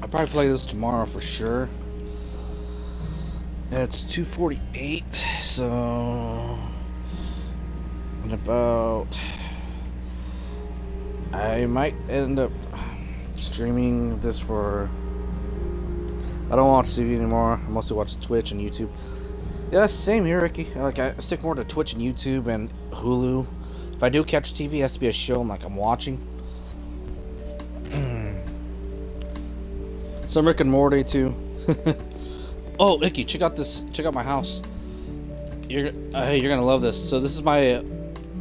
I'll probably play this tomorrow for sure. It's 2:48, so in about, I might end up streaming this for, I don't watch TV anymore. I mostly watch Twitch and YouTube. Yeah, same here, Ricky. Like I stick more to Twitch and YouTube and Hulu. If I do catch TV, it has to be a show I'm watching. Some Rick and Morty too. Oh, Icky, check out this. Check out my house. You're gonna love this. So this is my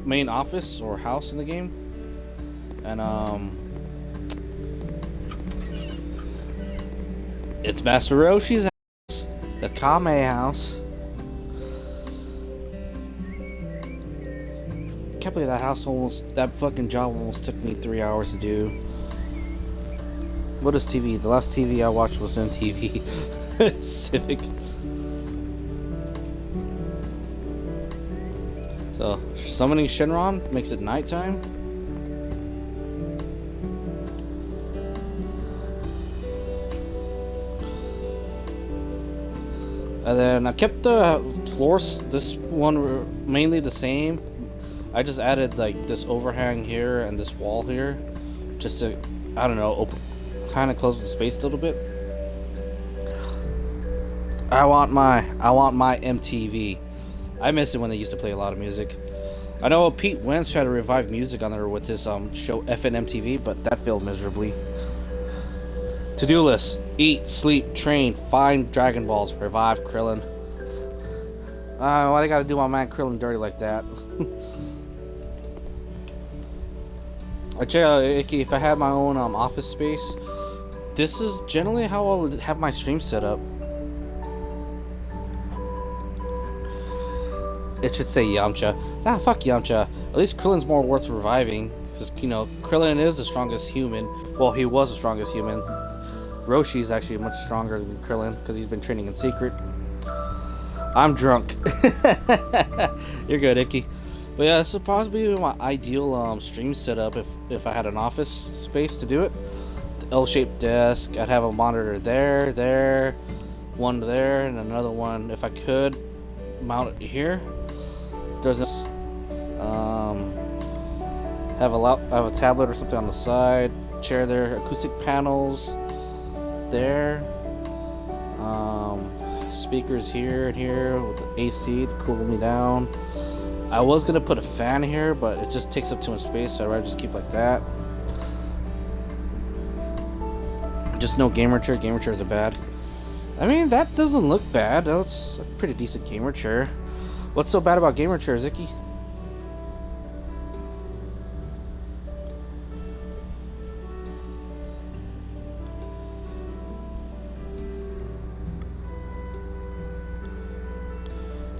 main office or house in the game, and it's Master Roshi's house, the Kame house. Can't believe that fucking job almost took me 3 hours to do. What is TV? The last TV I watched was on TV. Civic. So, summoning Shenron makes it nighttime. And then I kept the floors, this one mainly the same. I just added like this overhang here and this wall here, just to, I don't know, kind of close the space a little bit. I want my MTV. I miss it when they used to play a lot of music. I know Pete Wentz tried to revive music on there with his show FNMTV, but that failed miserably. To-do list: eat, sleep, train, find Dragon Balls, revive Krillin. Why they gotta do my man Krillin dirty like that? I tell you, Icky, if I had my own office space, this is generally how I would have my stream set up. It should say Yamcha. Nah, fuck Yamcha. At least Krillin's more worth reviving. Because, you know, Krillin is the strongest human. Well, he was the strongest human. Roshi's actually much stronger than Krillin because he's been training in secret. I'm drunk. You're good, Icky. But yeah, this would probably be my ideal stream setup if I had an office space to do it. The L-shaped desk. I'd have a monitor there, one there, and another one if I could mount it here. There's this. Have a tablet or something on the side. Chair there. Acoustic panels there. Speakers here and here with the AC to cool me down. I was gonna put a fan here, but it just takes up too much space, so I'd rather just keep like that. Just no gamer chair. Gamer chairs are bad. I mean, that doesn't look bad. That's a pretty decent gamer chair. What's so bad about gamer chairs, Icky?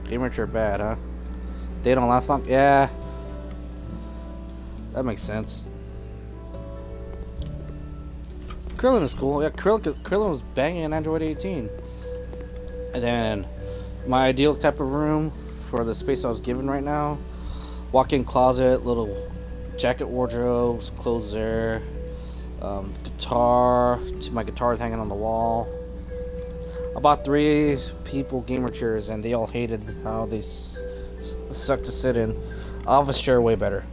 Gamer chair bad, huh? They don't last long? Yeah. That makes sense. Krillin is cool. Yeah, Krillin was banging an Android 18. And then my ideal type of room for the space I was given right now. Walk-in closet, little jacket wardrobe, some clothes there. Guitar. My guitar is hanging on the wall. I bought 3 people gamer chairs and they all hated how they suck to sit in. Office chair way better.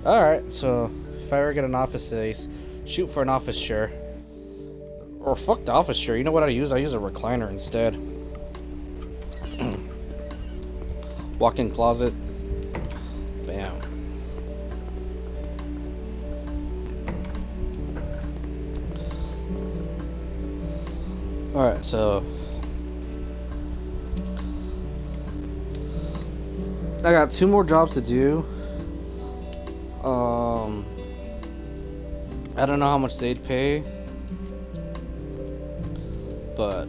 Alright, so if I ever get an office space, shoot for an office chair. Or fuck the office chair. You know what I use? I use a recliner instead. Walk-in closet. Bam. Alright, so I got 2 more jobs to do. I don't know how much they'd pay, but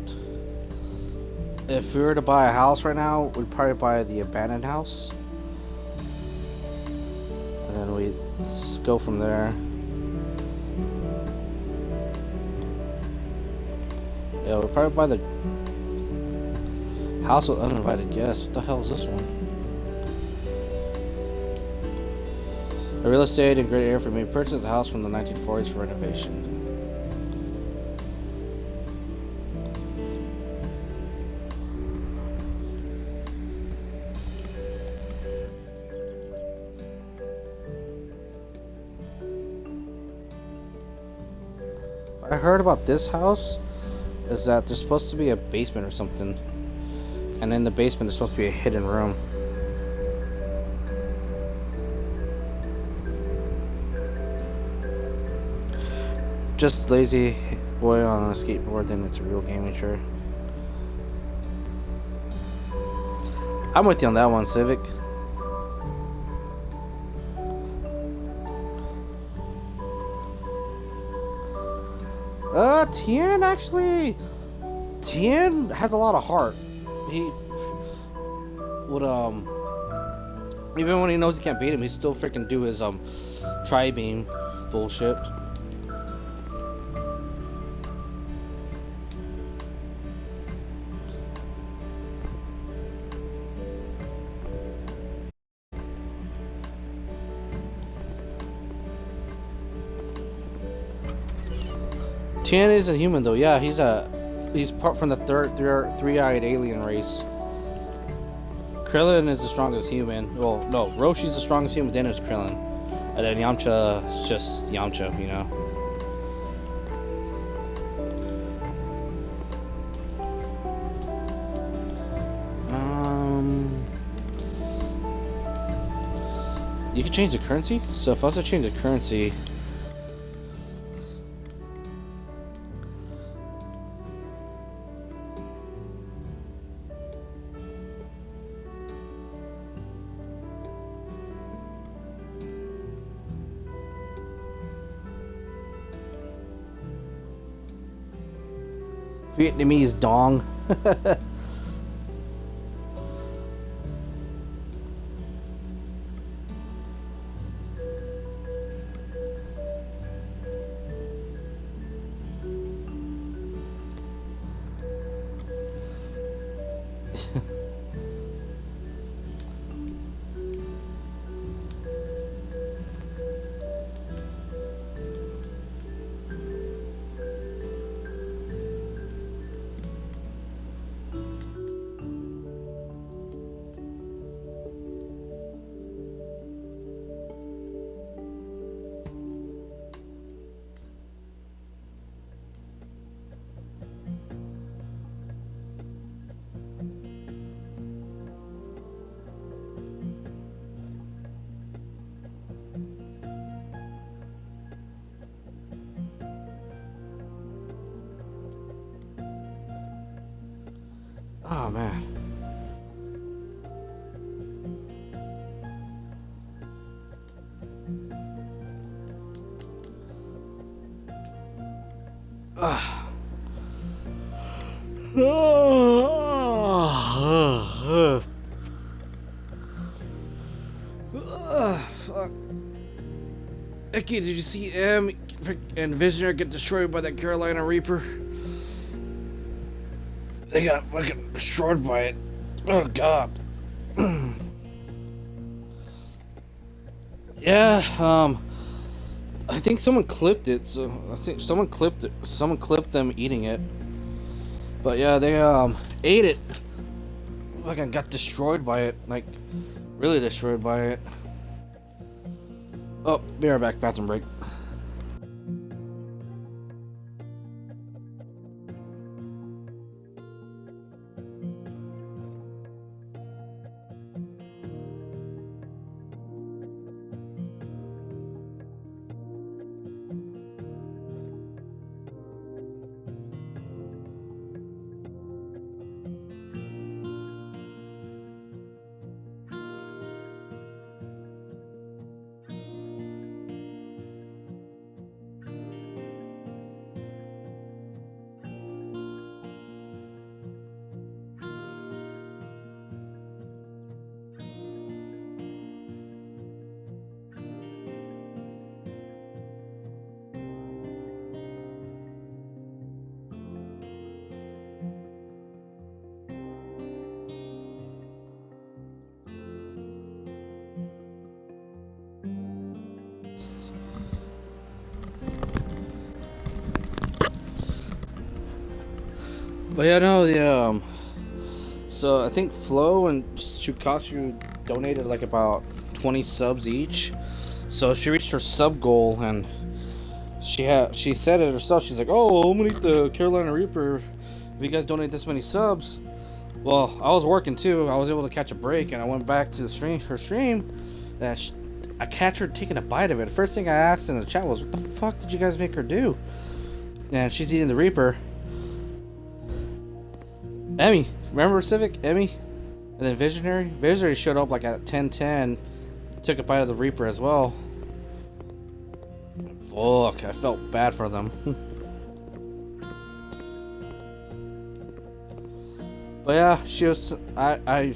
if we were to buy a house right now, we'd probably buy the abandoned house, and then we'd go from there. Yeah, we'd probably buy the house with uninvited guests. What the hell is this one? A real estate in great area for me. Purchased a house from the 1940s for renovation. I heard about this house is that there's supposed to be a basement or something, and in the basement there's supposed to be a hidden room. Just lazy boy on a skateboard, then it's a real gaming chair. I'm with you on that one, Civic. Tien actually, Tien has a lot of heart. He would even when he knows he can't beat him, he still freaking do his tri-beam bullshit. Tien is a human though. Yeah, he's part from the three-eyed alien race. Krillin is the strongest human. Well, no, Roshi's the strongest human. Then it's Krillin, and then Yamcha is just Yamcha, you know. You can change the currency. So if I was to change the currency. Vietnamese dong. Oh man. Ah. Fuck. Icky, did you see M and Visionary get destroyed by that Carolina Reaper? They got fucking destroyed by it. Oh god. Yeah, I think someone clipped it, so I think someone clipped it. Someone clipped them eating it. But yeah, they ate it. Fucking got destroyed by it. Like, really destroyed by it. Oh, be right back, bathroom break. But yeah, no, the so I think Flo and Shukashu donated like about 20 subs each. So she reached her sub goal, and she said it herself. She's like, "Oh, I'm gonna eat the Carolina Reaper if you guys donate this many subs." Well, I was working too. I was able to catch a break, and I went back to her stream, and I catch her taking a bite of it. The first thing I asked in the chat was, "What the fuck did you guys make her do?" And she's eating the Reaper. Emmy, remember Civic? Emmy? And then Visionary? Visionary showed up like at 10:10, took a bite of the Reaper as well. Fuck, I felt bad for them. But yeah, she was. I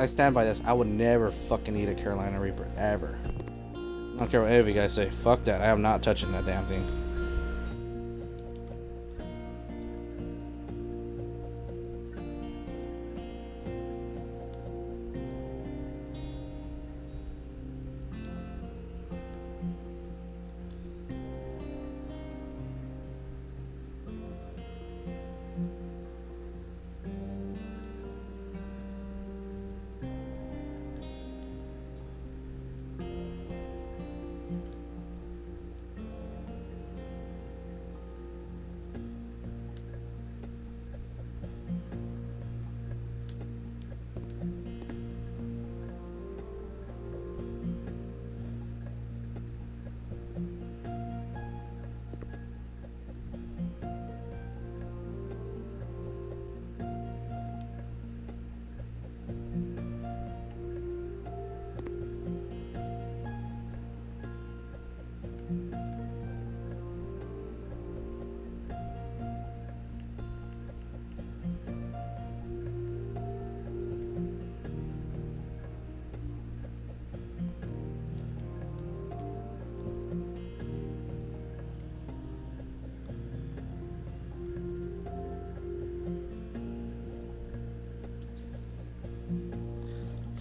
stand by this. I would never fucking eat a Carolina Reaper ever. I don't care what any of you guys say. Fuck that. I am not touching that damn thing.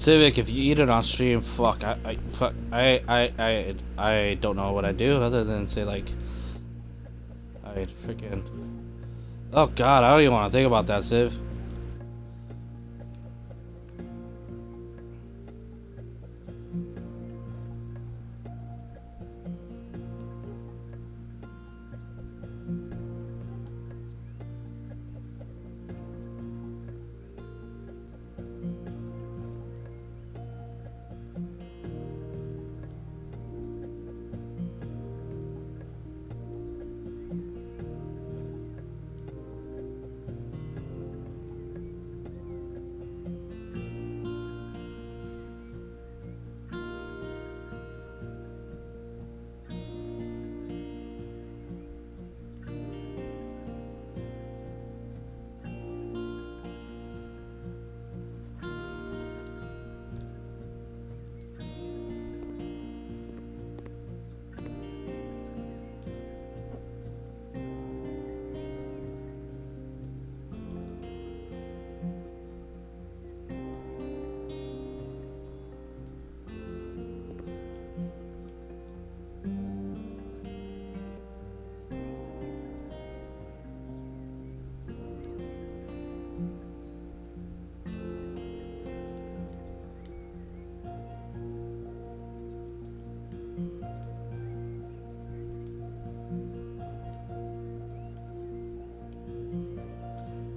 Civic, if you eat it on stream, fuck, I don't know what I do other than say like, I freaking. Oh God, I don't even want to think about that, Civ.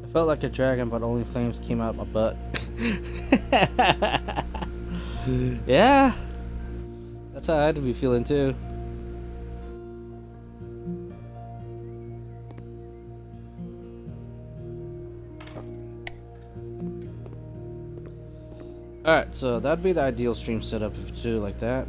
I felt like a dragon, but only flames came out my butt. Yeah, that's how I had to be feeling too. Alright, so that'd be the ideal stream setup if you do it like that.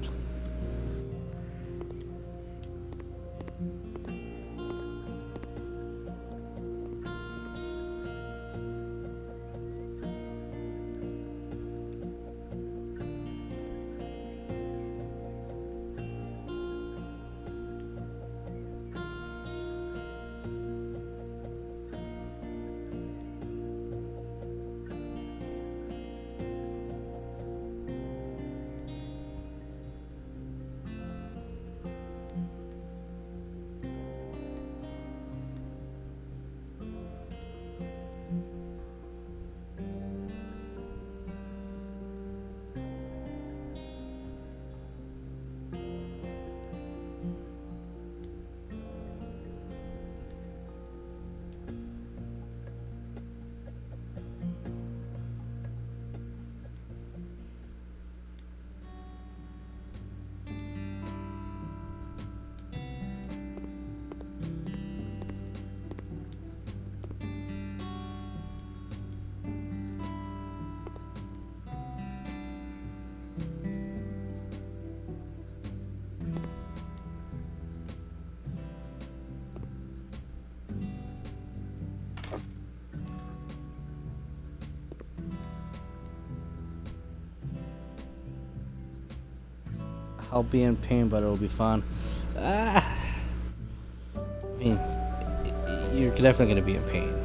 I'll be in pain, but it'll be fun. I mean, you're definitely gonna be in pain.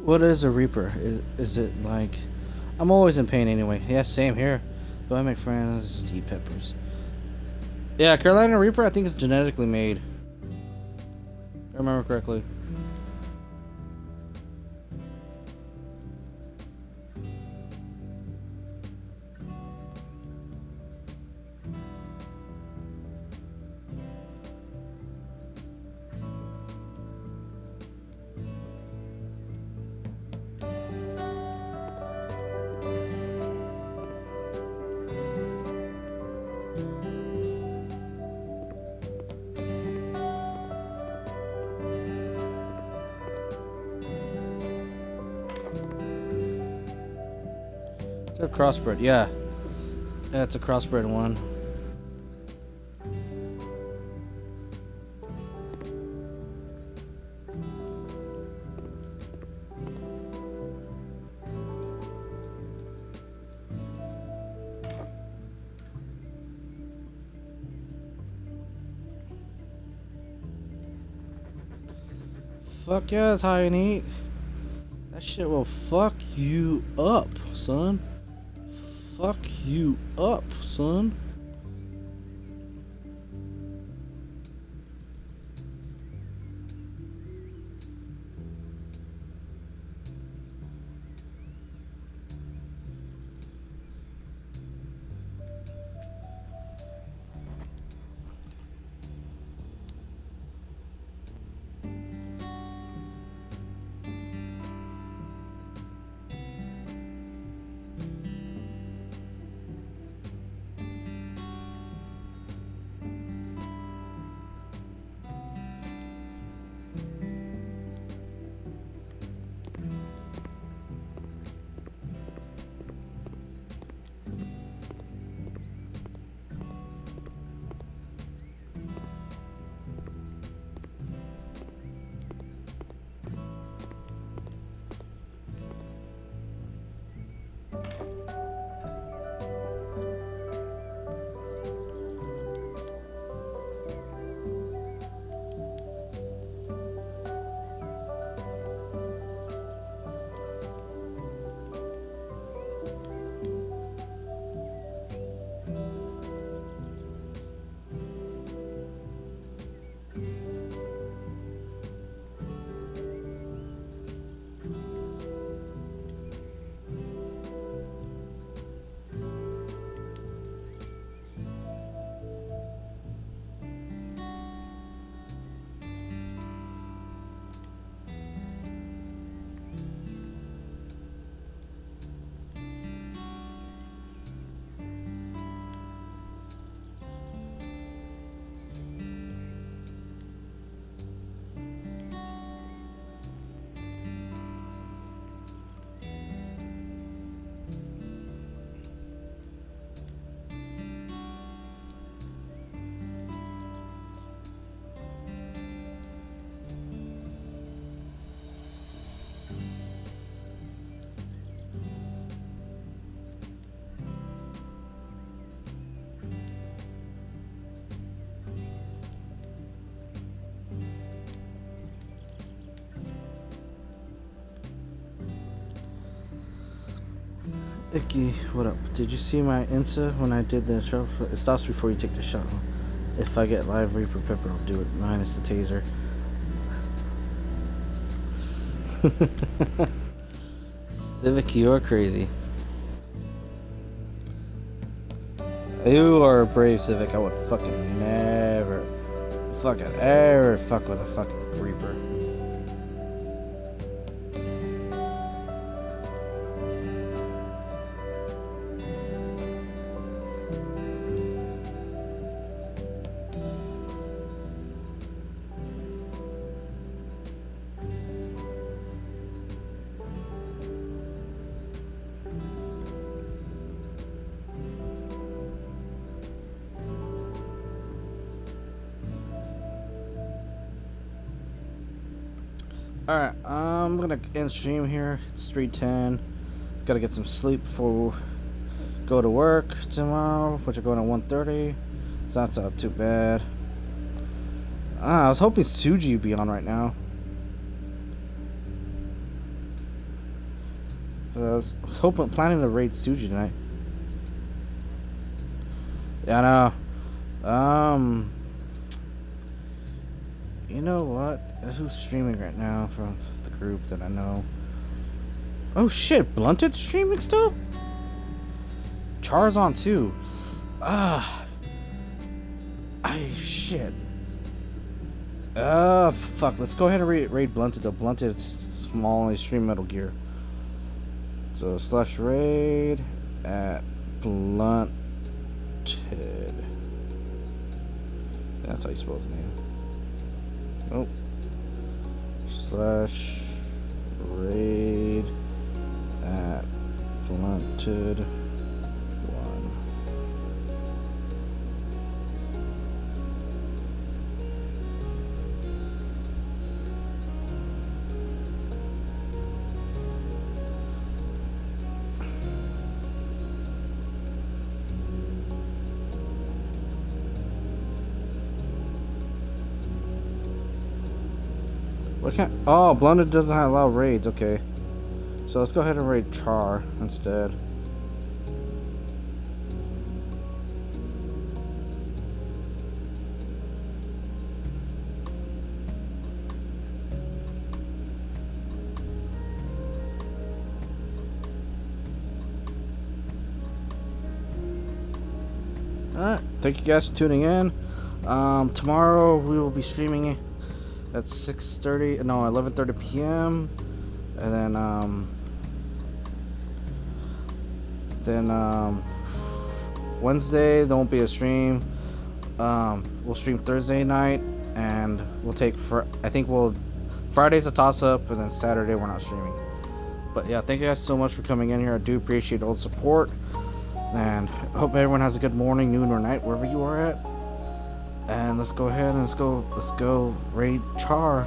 What is a Reaper? Is it like... I'm always in pain anyway. Yeah, same here. Do I make friends to eat peppers? Yeah, Carolina Reaper I think is genetically made. If I remember correctly. It's a crossbred, yeah. Yeah, it's a crossbred one. Fuck yeah, that's high and heat. That shit will fuck you up, son. Fuck you up, son. Icky, what up? Did you see my Insta when I did the shot? It stops before you take the shot. If I get live Reaper Pepper, I'll do it. Minus the taser. Civic, you're crazy. You are a brave Civic. I would fucking never fucking ever fuck with a fucking Reaper. Alright, I'm gonna end stream here. It's 3:10. Gotta get some sleep before we go to work tomorrow, which are going at 1:30. So that's not too bad. I was hoping Suji would be on right now. I was planning to raid Suji tonight. Yeah, I know. You know what? Who's streaming right now from the group that I know? Oh shit, Blunted streaming still? Char's on too. Shit. Fuck. Let's go ahead and raid Blunted though. Blunted is small and stream Metal Gear. So /raid at Blunted. That's how you spell his name. Oh. /raid at Blunted 1. What kind? Oh, Blunted doesn't allow raids. Okay, so let's go ahead and raid Char instead. Alright, thank you guys for tuning in. Tomorrow we will be streaming at 11:30 p.m. and then Wednesday there won't be a stream. We'll stream Thursday night, and we'll take Friday's a toss up, and then Saturday we're not streaming. But yeah, thank you guys so much for coming in here. I do appreciate all the support, and hope everyone has a good morning, noon, or night wherever you are at. And let's go ahead and let's go raid Char.